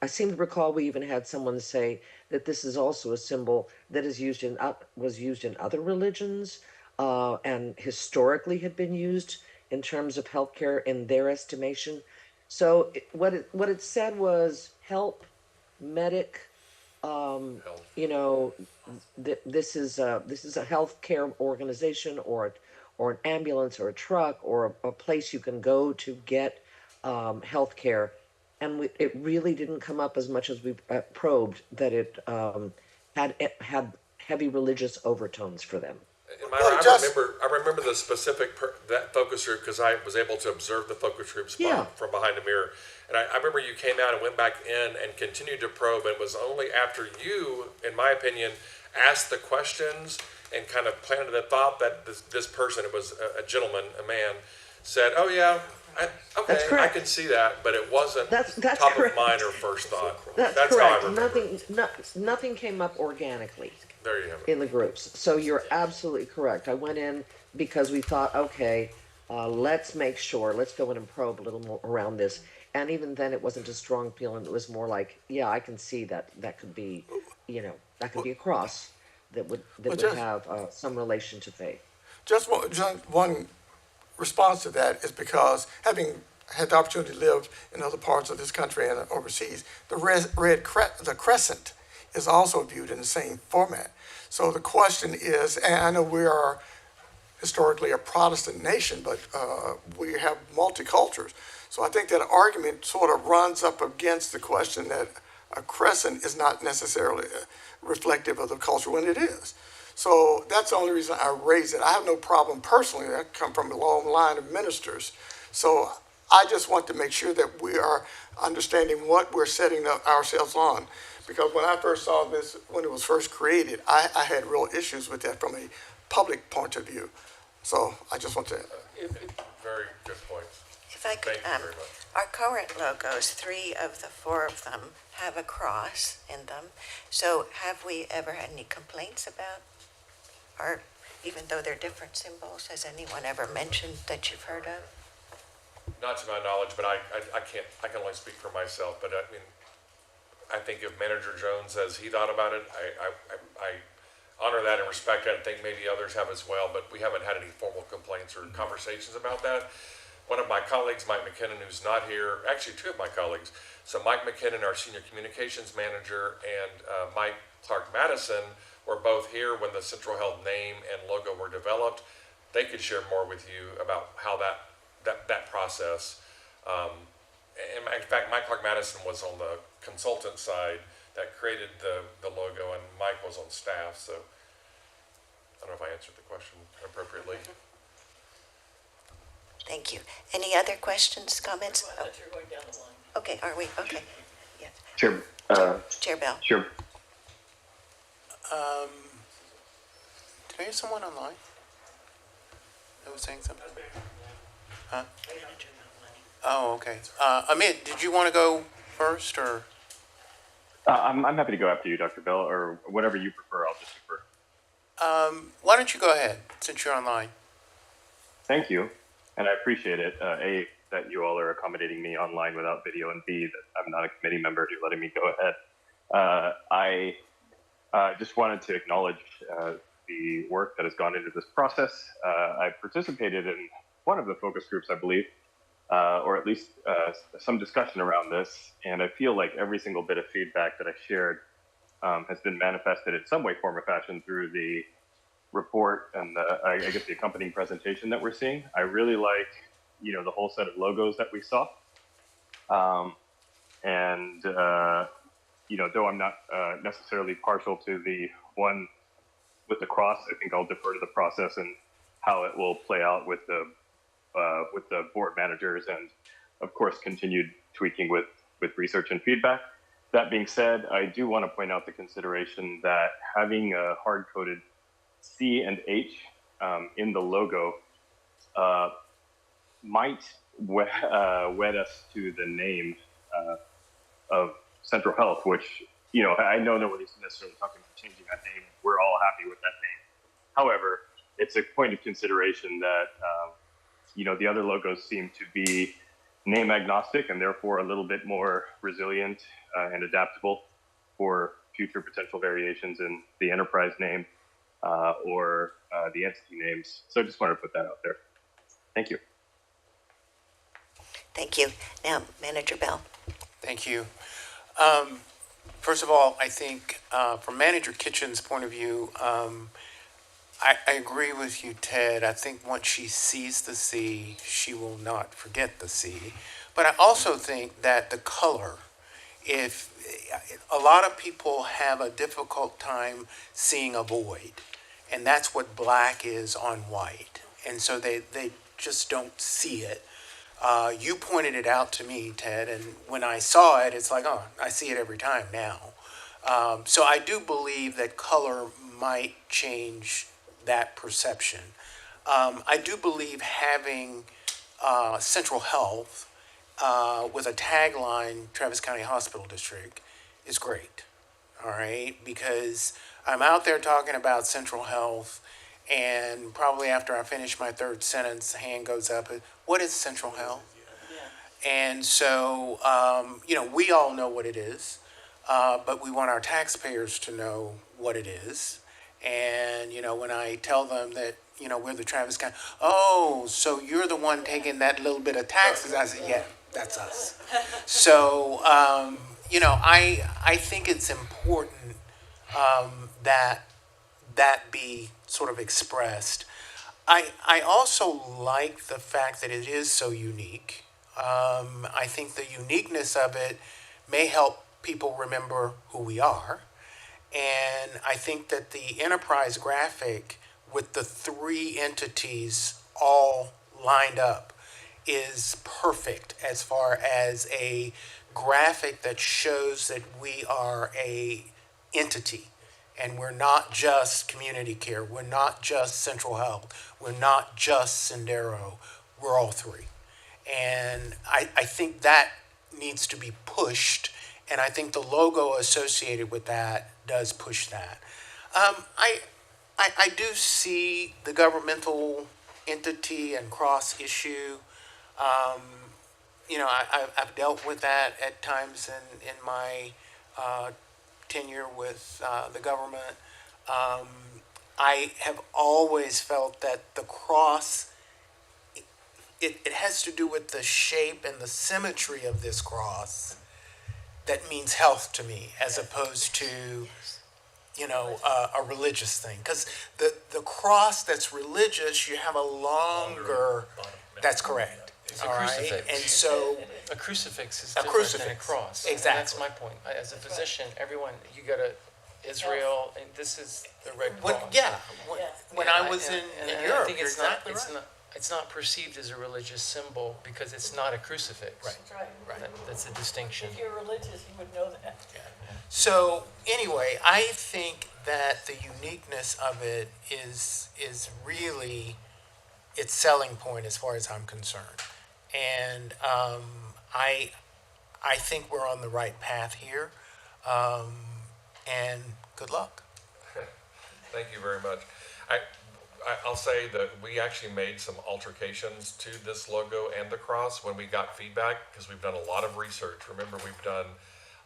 I seem to recall we even had someone say that this is also a symbol that was used in other religions, and historically had been used in terms of healthcare in their estimation. So what it said was help, medic. This is a healthcare organization or an ambulance or a truck or a place you can go to get healthcare, and it really didn't come up as much as we probed that it had heavy religious overtones for them. And Myra, I remember the specific that focus group because I was able to observe the focus groups from behind a mirror. And I remember you came out and went back in and continued to probe. And it was only after you, in my opinion, asked the questions and kind of planted a thought that this person, it was a gentleman, a man, said, "Oh yeah, I can see that," but it wasn't that's top correct. of mind or first thought. That's how I correct. remember. Nothing came up organically. There you have it. In the groups. So you're absolutely correct. I went in because we thought, okay, let's make sure, let's go in and probe a little more around this. And even then it wasn't a strong feeling. It was more like, yeah, I can see that could be, that could be a cross that would have some relation to faith. Just one response to that is because having had the opportunity to live in other parts of this country and overseas, the crescent is also viewed in the same format. So the question is, and I know we are historically a Protestant nation, but we have multicultures. So I think that argument sort of runs up against the question that a crescent is not necessarily reflective of the culture when it is. So that's the only reason I raise it. I have no problem personally. I come from a long line of ministers. So I just want to make sure that we are understanding what we're setting up ourselves on. Because when I first saw this, when it was first created, I had real issues with that from a public point of view. So I just want to. Very good point. If I could, Thank you very much. our current logos, 3 of the 4 of them have a cross in them. So have we ever had any complaints about, or even though they're different symbols, has anyone ever mentioned that you've heard of? Not to my knowledge, but I can only speak for myself, but I mean, I think if Manager Jones says he thought about it, I honor that and respect that, and think maybe others have as well, but we haven't had any formal complaints or conversations about that. One of my colleagues, Mike McKinnon, who's not here, actually 2 of my colleagues, so Mike McKinnon, our Senior Communications Manager, and Mike Clark Madison were both here when the Central Health name and logo were developed. They could share more with you about how that process. And in fact, Mike Clark Madison was on the consultant side that created the logo, and Mike was on staff, so I don't know if I answered the question appropriately. Thank you. Any other questions, comments? Oh, You're going down the line. okay, are we? Okay. Yes. Chair, Chair Bell. Chair, Did I hear someone online that was saying something? Huh? Oh, okay. Amit, did you want to go first, or? I'm happy to go after you, Dr. Bell, or whatever you prefer. I'll just defer. Why don't you go ahead, since you're online? Thank you, and I appreciate it. A, that you all are accommodating me online without video, and B, that I'm not a committee member. You're letting me go ahead. I just wanted to acknowledge the work that has gone into this process. I participated in one of the focus groups, I believe, or at least some discussion around this, and I feel like every single bit of feedback that I shared has been manifested in some way, form, or fashion through the report and I guess the accompanying presentation that we're seeing. I really like, the whole set of logos that we saw. Though I'm not necessarily partial to the one with the cross, I think I'll defer to the process and how it will play out with the board managers, and of course continued tweaking with research and feedback. That being said, I do want to point out the consideration that having a hard-coded C and H in the logo might wed us to the name of Central Health, which, I know nobody's necessarily talking about changing that name. We're all happy with that name. However, it's a point of consideration that the other logos seem to be name agnostic and therefore a little bit more resilient and adaptable for future potential variations in the enterprise name or the entity names. So I just wanted to put that out there. Thank you. Thank you. Now, Manager Bell. Thank you. First of all, I think from Manager Kitchen's point of view, I agree with you, Ted. I think once she sees the C, she will not forget the C. But I also think that the color, if a lot of people have a difficult time seeing a void, and that's what black is on white. And so they just don't see it. You pointed it out to me, Ted, and when I saw it, it's like, oh, I see it every time now. So I do believe that color might change that perception. I do believe having Central Health with a tagline, Travis County Hospital District, is great, all right? Because I'm out there talking about Central Health, and probably after I finish my third sentence, the hand goes up, what is Central Health? And so, we all know what it is, but we want our taxpayers to know what it is. And, when I tell them that, we're the Travis County, oh, so you're the one taking that little bit of taxes, I said, yeah, that's us. So, I think it's important that be sort of expressed. I also like the fact that it is so unique. I think the uniqueness of it may help people remember who we are. And I think that the enterprise graphic with the three entities all lined up is perfect as far as a graphic that shows that we are a entity and we're not just community care, we're not just central health, we're not just Sendero, we're all three. And I think that needs to be pushed, and I think the logo associated with that does push that. I do see the governmental entity and cross issue. I've dealt with that at times in my tenure with the government. I have always felt that the cross, it has to do with the shape and the symmetry of this cross that means health to me, as opposed to, a religious thing. Because the cross that's religious, you have a longer, that's correct. It's a All right? crucifix. And so, A crucifix is A different than a crucifix. cross. Exactly. And that's my point. As a physician, everyone, you go to Israel, and this is the Red Cross. when I was in I Europe, think you're it's not, exactly right. it's not perceived as a religious symbol because it's not a crucifix. Right. That's a distinction. If you're religious, you would know that. So anyway, I think that the uniqueness of it is really its selling point as far as I'm concerned. And I think we're on the right path here. And good luck. Thank you very much. I'll say that we actually made some alterations to this logo and the cross when we got feedback, because we've done a lot of research. Remember, we've done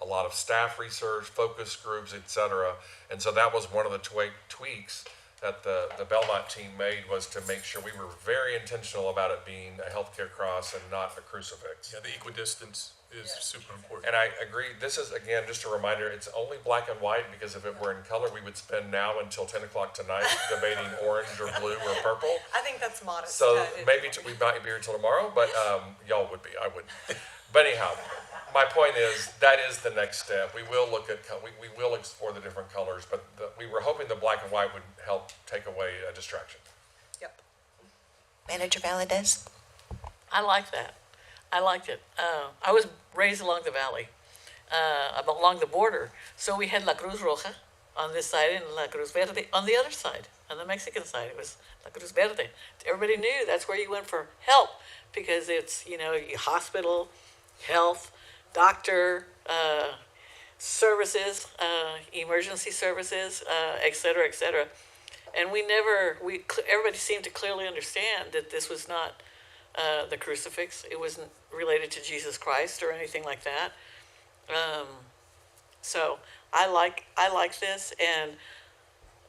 a lot of staff research, focus groups, etc. And so that was one of the tweaks that the Belmont team made, was to make sure we were very intentional about it being a healthcare cross and not a crucifix. Yeah, the equidistance is super important. And I agree, this is, again, just a reminder, it's only black and white, because if it were in color, we would spend now until 10 o'clock tonight debating orange or blue or purple. I think that's modest. So maybe we might be here till tomorrow, but y'all would be, I wouldn't. But anyhow, my point is, that is the next step. We will look at, we will explore the different colors, but we were hoping the black and white would help take away a distraction. Manager Valadez? I like that. I liked it. I was raised along the valley, along the border. So we had La Cruz Roja on this side and La Cruz Verde on the other side, on the Mexican side. It was La Cruz Verde. Everybody knew that's where you went for help, because it's, hospital, health, doctor, services, emergency services, et cetera, et cetera. And everybody seemed to clearly understand that this was not the crucifix. It wasn't related to Jesus Christ or anything like that. So I like this. And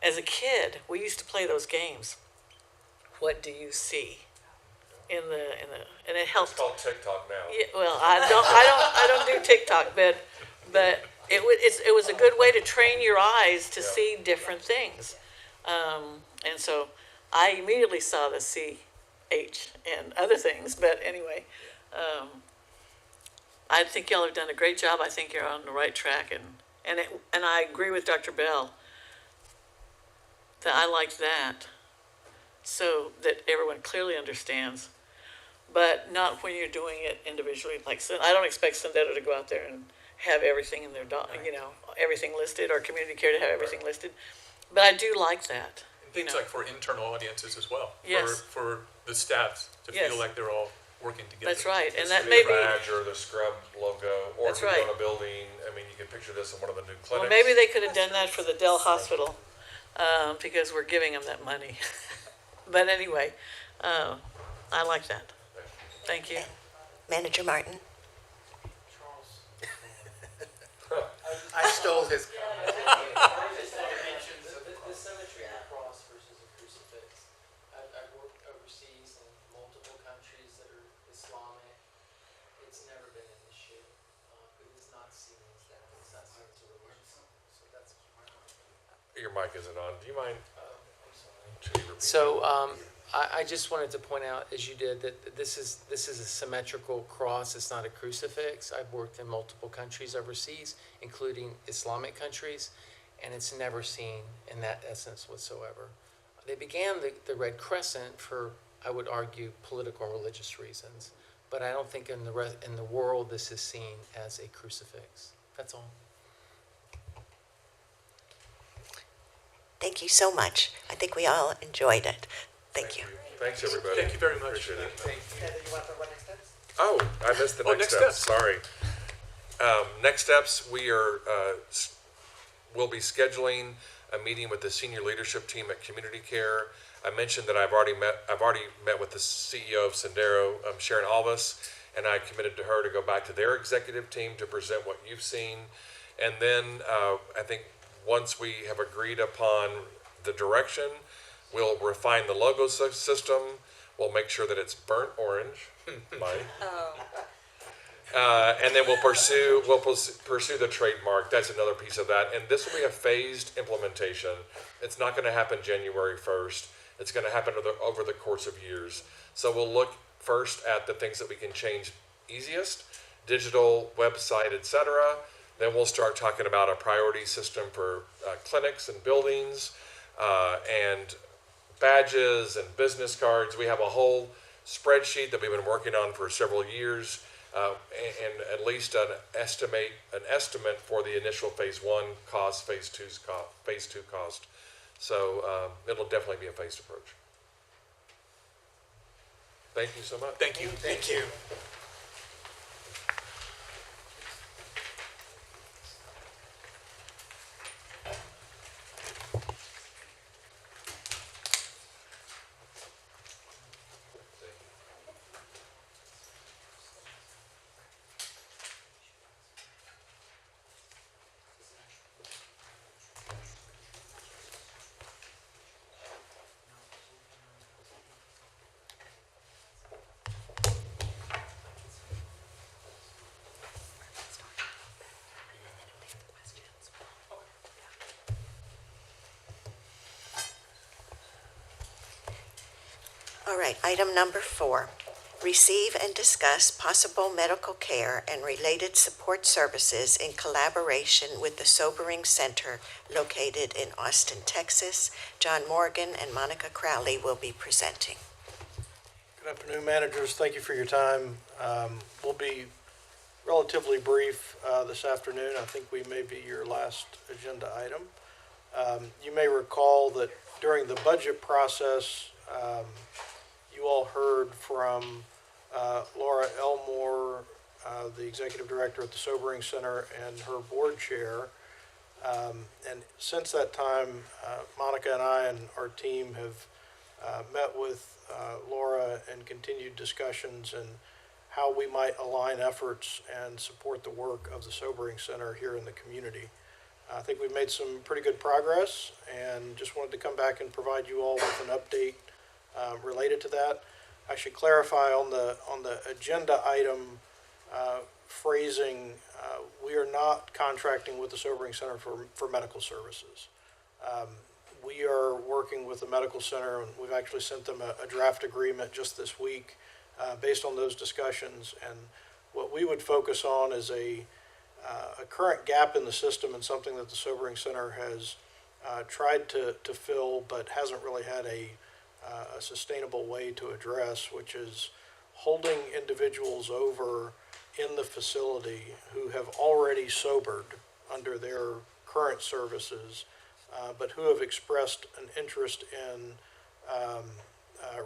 as a kid, we used to play those games. What do you see? And it helped. It's called TikTok now. Yeah, well, I don't do TikTok, but it was a good way to train your eyes to see different things. And so I immediately saw the CH and other things, but anyway, I think y'all have done a great job. I think you're on the right track, and I agree with Dr. Bell that I like that, so that everyone clearly understands, but not when you're doing it individually. Like, I don't expect Sendero to go out there and have everything in their, everything listed, or community care to have everything listed. But I do like that. Things like for internal audiences as well. Yes. For the staff to Yes. feel like they're all working together. That's right, and This that could may be be. a badge or the scrub logo, or That's if you right. own a building. I mean, you can picture this in one of the new clinics. Well, maybe they could have done that for the Dell Hospital, because we're giving them that money. But anyway, I like that. Thank you. Manager Martin? I stole his. The symmetry of the cross versus a crucifix. I've worked overseas in multiple countries that are Islamic. It's never been an issue. It is not seen as that. It's not seen as a religious. So that's my point. Your mic isn't on. Do you mind? I'm sorry. Should you repeat So I just wanted to point out, as you did, that this is a symmetrical cross. It's not a crucifix. I've worked in multiple countries overseas, including Islamic countries, and it's never seen in that essence whatsoever. They began the Red Crescent for, I would argue, political and religious reasons, but I don't think in the world this is seen as a crucifix. That's all. Thank you so much. I think we all enjoyed it. Thank you. Thanks, everybody. Thank you very much. Appreciate it. Heather, you want to what next steps? Oh, I missed the next steps. Sorry. Next steps, we'll be scheduling a meeting with the senior leadership team at Community Care. I mentioned that I've already met with the CEO of Sendero, Sharon Alvis, and I committed to her to go back to their executive team to present what you've seen. And then I think once we have agreed upon the direction, we'll refine the logo system. We'll make sure that it's burnt orange, Mike. And then we'll pursue the trademark. That's another piece of that. And this will be a phased implementation. It's not going to happen January 1st. It's going to happen over the course of years. So we'll look first at the things that we can change easiest, digital, website, etc. Then we'll start talking about a priority system for clinics and buildings, and badges and business cards. We have a whole spreadsheet that we've been working on for several years, and at least an estimate for the initial phase 1 cost, phase 2 cost. So it'll definitely be a phased approach. Thank you so much. Thank you. Thank you. All right, item number 4. Receive and discuss possible medical care and related support services in collaboration with the Sobering Center located in Austin, Texas. John Morgan and Monica Crowley will be presenting. Good afternoon, managers. Thank you for your time. We'll be relatively brief this afternoon. I think we may be your last agenda item. You may recall that during the budget process, you all heard from Laura Elmore, the executive director at the Sobering Center, and her board chair. And since that time, Monica and I and our team have met with Laura and continued discussions and how we might align efforts and support the work of the Sobering Center here in the community. I think we've made some pretty good progress and just wanted to come back and provide you all with an update related to that. I should clarify on the agenda item phrasing, we are not contracting with the Sobering Center for medical services. We are working with the medical center, and we've actually sent them a draft agreement just this week based on those discussions. And what we would focus on is a current gap in the system and something that the Sobering Center has tried to fill but hasn't really had a sustainable way to address, which is holding individuals over in the facility who have already sobered under their current services, but who have expressed an interest in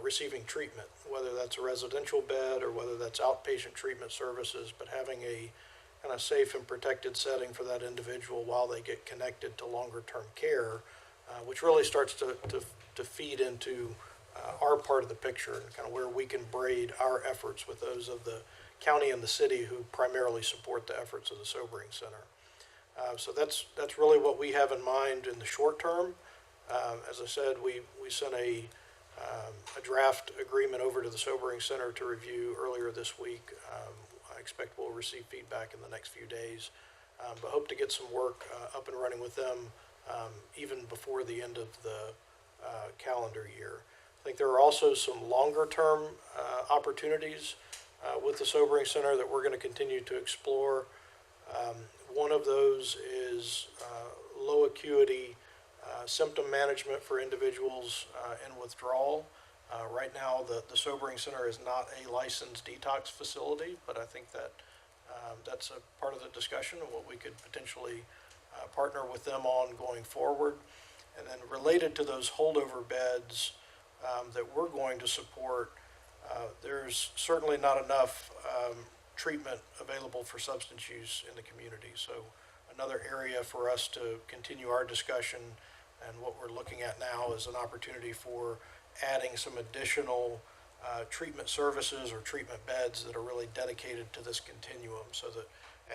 receiving treatment, whether that's a residential bed or whether that's outpatient treatment services, but having a kind of safe and protected setting for that individual while they get connected to longer term care, which really starts to feed into our part of the picture and kind of where we can braid our efforts with those of the county and the city who primarily support the efforts of the Sobering Center. So that's really what we have in mind in the short term. As I said, we sent a draft agreement over to the Sobering Center to review earlier this week. I expect we'll receive feedback in the next few days, but hope to get some work up and running with them even before the end of the calendar year. I think there are also some longer term opportunities with the Sobering Center that we're going to continue to explore. One of those is low acuity symptom management for individuals in withdrawal. Right now, the Sobering Center is not a licensed detox facility, but I think that that's a part of the discussion of what we could potentially partner with them on going forward. And then related to those holdover beds that we're going to support, there's certainly not enough treatment available for substance use in the community. So another area for us to continue our discussion, and what we're looking at now is an opportunity for adding some additional treatment services or treatment beds that are really dedicated to this continuum, so that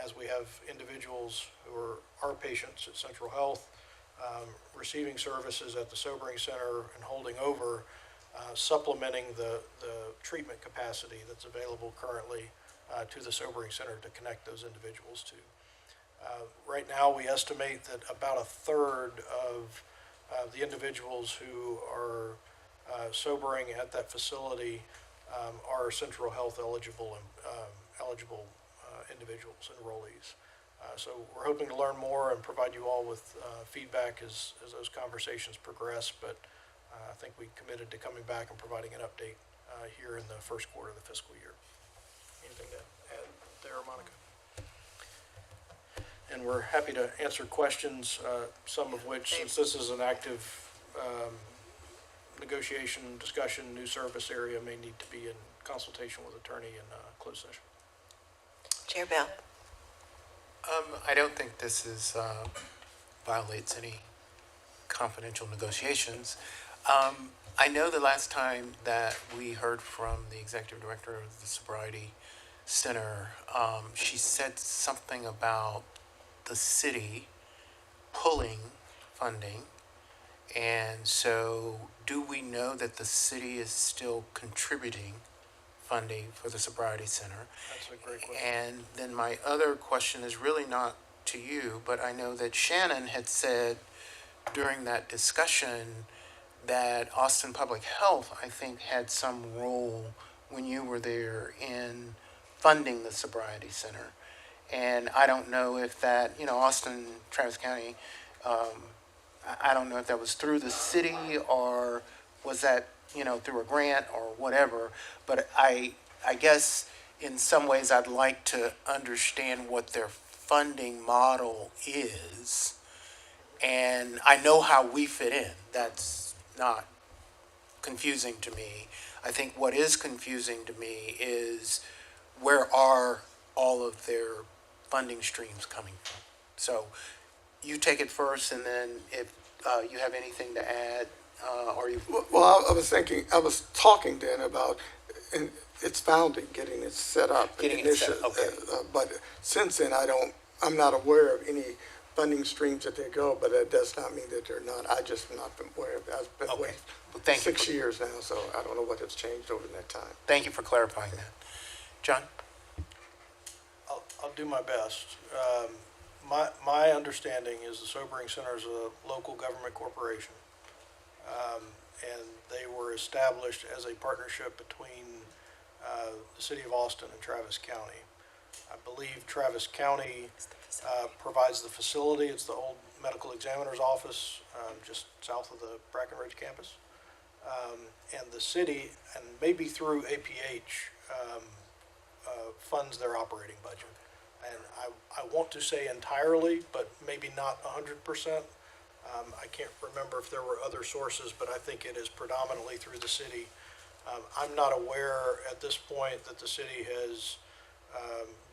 as we have individuals who are our patients at Central Health receiving services at the Sobering Center and holding over, supplementing the treatment capacity that's available currently to the Sobering Center to connect those individuals to. Right now, we estimate that about a third of the individuals who are sobering at that facility are Central Health eligible individuals, enrollees. So we're hoping to learn more and provide you all with feedback as those conversations progress, but I think we committed to coming back and providing an update here in the first quarter of the fiscal year. Anything to add there, Monica? And we're happy to answer questions, some of which, since this is an active negotiation, discussion, new service area, may need to be in consultation with attorney in closed session. Chair Bell. I don't think this is, violates any confidential negotiations. I know the last time that we heard from the executive director of the Sobriety Center, she said something about the city pulling funding. And so do we know that the city is still contributing funding for the Sobriety Center? That's a great question. And then my other question is really not to you, but I know that Shannon had said during that discussion that Austin Public Health, I think, had some role when you were there in funding the Sobriety Center. And I don't know if that, Austin, Travis County, I don't know if that was through the city or was that, through a grant or whatever. But I guess in some ways I'd like to understand what their funding model is. And I know how we fit in. That's not confusing to me. I think what is confusing to me is where are all of their funding streams coming from? So you take it first, and then if you have anything to add, or you... Well, I was talking then about its founding, getting it set up. Getting it set up, okay. But since then, I'm not aware of any funding streams that they go, but that does not mean that they're not. I just have not been aware of it. I've been away Well, thank you 6 years now, so I don't know what has changed over that time. Thank you for clarifying that. John? I'll do my best. My understanding is the Sobering Center is a local government corporation. And they were established as a partnership between the city of Austin and Travis County. I believe Travis County provides the facility. It's the old medical examiner's office just south of the Brackenridge campus. And the city, and maybe through APH, funds their operating budget. And I want to say entirely, but maybe not 100%. I can't remember if there were other sources, but I think it is predominantly through the city. I'm not aware at this point that the city has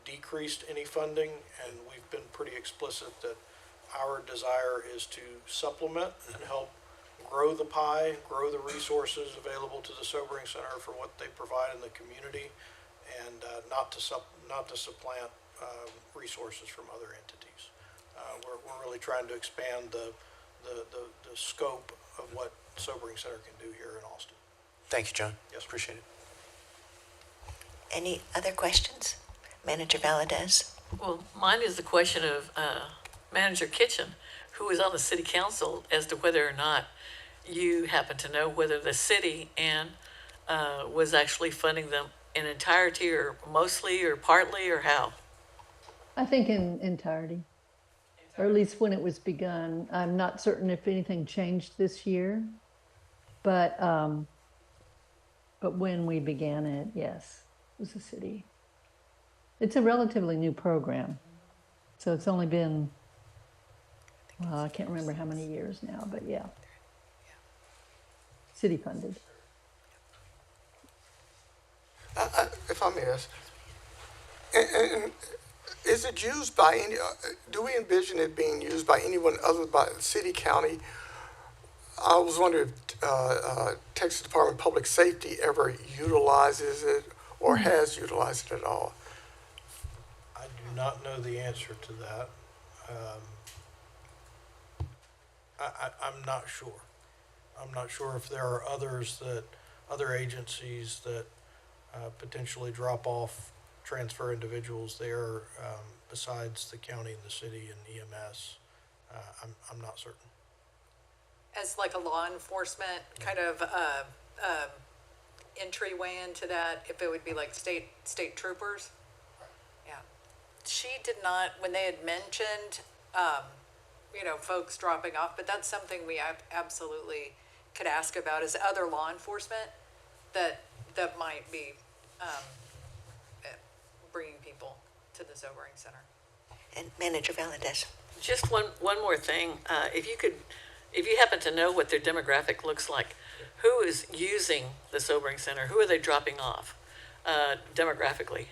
decreased any funding, and we've been pretty explicit that our desire is to supplement and help grow the pie, grow the resources available to the Sobering Center for what they provide in the community, and not to supplant resources from other entities. We're really trying to expand the scope of what Sobering Center can do here in Austin. Thank you, John. Yes, appreciate it. Any other questions? Manager Valadez? Well, mine is the question of Manager Kitchen, who is on the city council, as to whether or not you happen to know whether the city was actually funding them in entirety or mostly or partly or how? I think in entirety. or at least when it was begun. I'm not certain if anything changed this year, but when we began it, yes, it was a city. It's a relatively new program, so it's only been, well, I can't remember how many years now, but yeah. City funded. If I may ask, and is it used by any, do we envision it being used by anyone other by city, county? I was wondering if Texas Department of Public Safety ever utilizes it or has utilized it at all. I do not know the answer to that. I'm not sure. I'm not sure if there are other agencies that potentially drop off, transfer individuals there besides the county and the city and EMS. I'm not certain. As like a law enforcement kind of entryway into that, if it would be like state troopers? Yeah. She did not, when they had mentioned, folks dropping off, but that's something we absolutely could ask about, is other law enforcement that might be bringing people to the sobering center. And Manager Valadez. Just one more thing. If you happen to know what their demographic looks like, who is using the sobering center? Who are they dropping off demographically?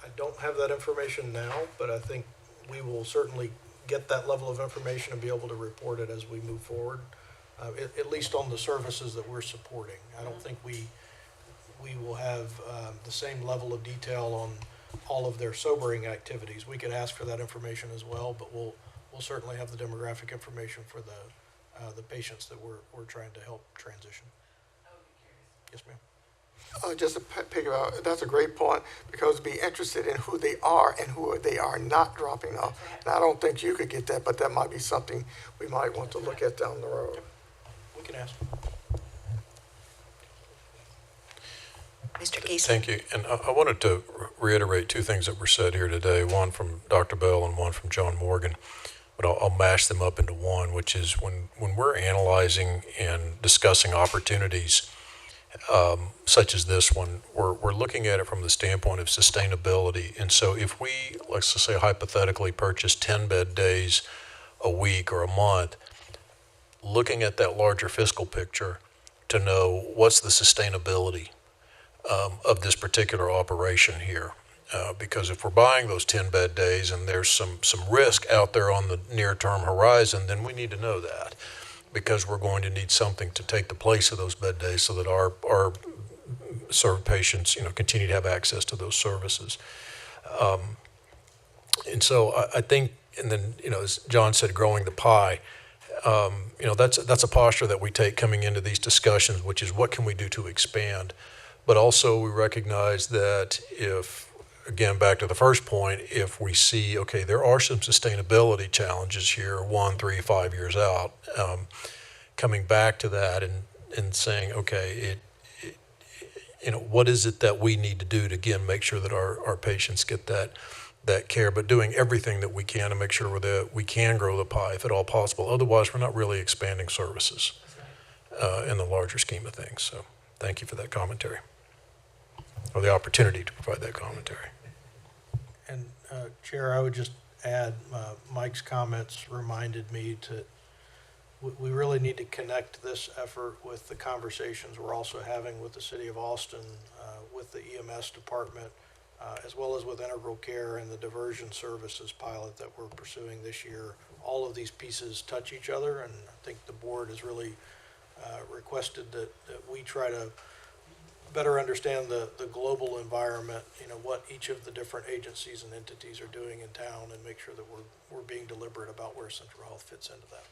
I don't have that information now, but I think we will certainly get that level of information and be able to report it as we move forward, at least on the services that we're supporting. I don't think we will have the same level of detail on all of their sobering activities. We could ask for that information as well, but we'll certainly have the demographic information for the patients that we're trying to help transition. Yes, ma'am. Just to pick it out, that's a great point, because be interested in who they are and who they are not dropping off. And I don't think you could get that, but that might be something we might want to look at down the road. We can ask. Mr. Giesen. Thank you. And I wanted to reiterate two things that were said here today, one from Dr. Bell and one from John Morgan. But I'll mash them up into one, which is when we're analyzing and discussing opportunities such as this one, we're looking at it from the standpoint of sustainability. And so if we, let's just say hypothetically, purchase 10 bed days a week or a month, looking at that larger fiscal picture to know what's the sustainability of this particular operation here. Because if we're buying those 10 bed days and there's some risk out there on the near term horizon, then we need to know that, because we're going to need something to take the place of those bed days so that our served patients, continue to have access to those services. And so I think, and then, as John said, growing the pie, that's a posture that we take coming into these discussions, which is what can we do to expand? But also we recognize that if, again, back to the first point, if we see, okay, there are some sustainability challenges here 1, 3, 5 years out, coming back to that and saying, okay, what is it that we need to do to, again, make sure that our patients get that care, but doing everything that we can to make sure that we can grow the pie if at all possible. Otherwise, we're not really expanding services in the larger scheme of things. So thank you for that commentary, or the opportunity to provide that commentary. And Chair, I would just add, Mike's comments reminded me we really need to connect this effort with the conversations we're also having with the City of Austin, with the EMS department, as well as with Integral Care and the diversion services pilot that we're pursuing this year. All of these pieces touch each other, and I think the board has really requested that we try to better understand the global environment, what each of the different agencies and entities are doing in town, and make sure that we're being deliberate about where Central Health fits into that.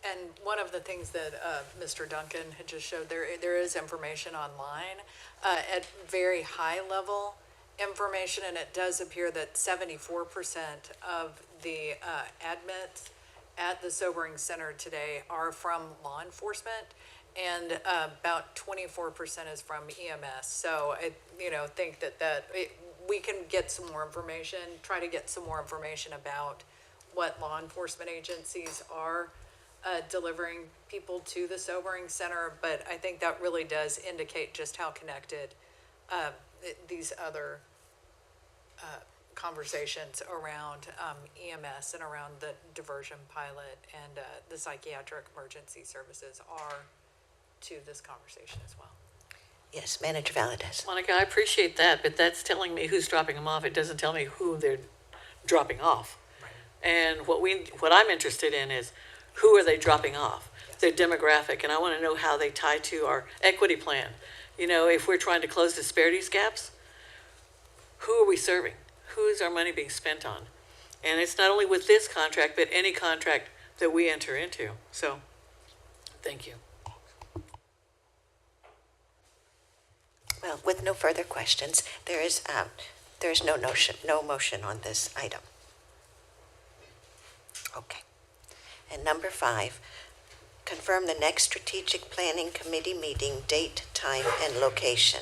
And one of the things that Mr. Duncan had just showed, there is information online at very high level information, and it does appear that 74% of the admits at the sobering center today are from law enforcement, and about 24% is from EMS. So I think that we can get some more information, try to get some more information about what law enforcement agencies are delivering people to the sobering center, but I think that really does indicate just how connected these other conversations around EMS and around the diversion pilot and the psychiatric emergency services are to this conversation as well. Yes, Manager Valadez. Monica, I appreciate that, but that's telling me who's dropping them off. It doesn't tell me who they're dropping off. And what I'm interested in is who are they dropping off? Their demographic, and I want to know how they tie to our equity plan. You know, if we're trying to close disparities gaps, who are we serving? Who is our money being spent on? And it's not only with this contract, but any contract that we enter into. So, thank you. Well, with no further questions, there is no motion on this item. Okay. And number 5, confirm the next strategic planning committee meeting date, time, and location.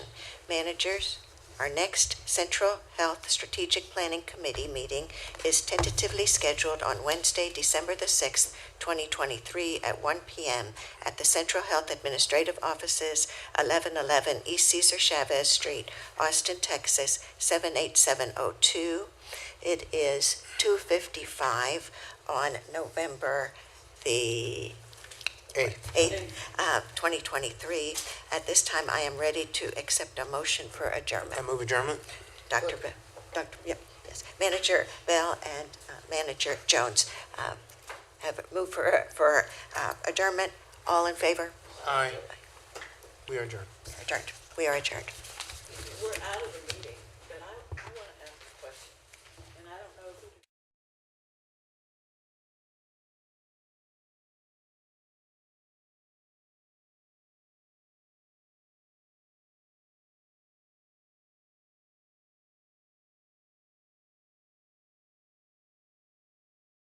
Managers, our next Central Health Strategic Planning Committee meeting is tentatively scheduled on Wednesday, December the 6th, 2023 at 1 p.m. at the Central Health Administrative Offices, 1111 East Cesar Chavez Street, Austin, Texas, 78702. It is 2:55 on November the 8th, 2023. At this time, I am ready to accept a motion for adjournment. I move adjournment. Dr. Bell, yes. Manager Bell and Manager Jones have moved for adjournment. All in favor? Aye. We are adjourned. Adjourned. We are adjourned. We're out of the meeting.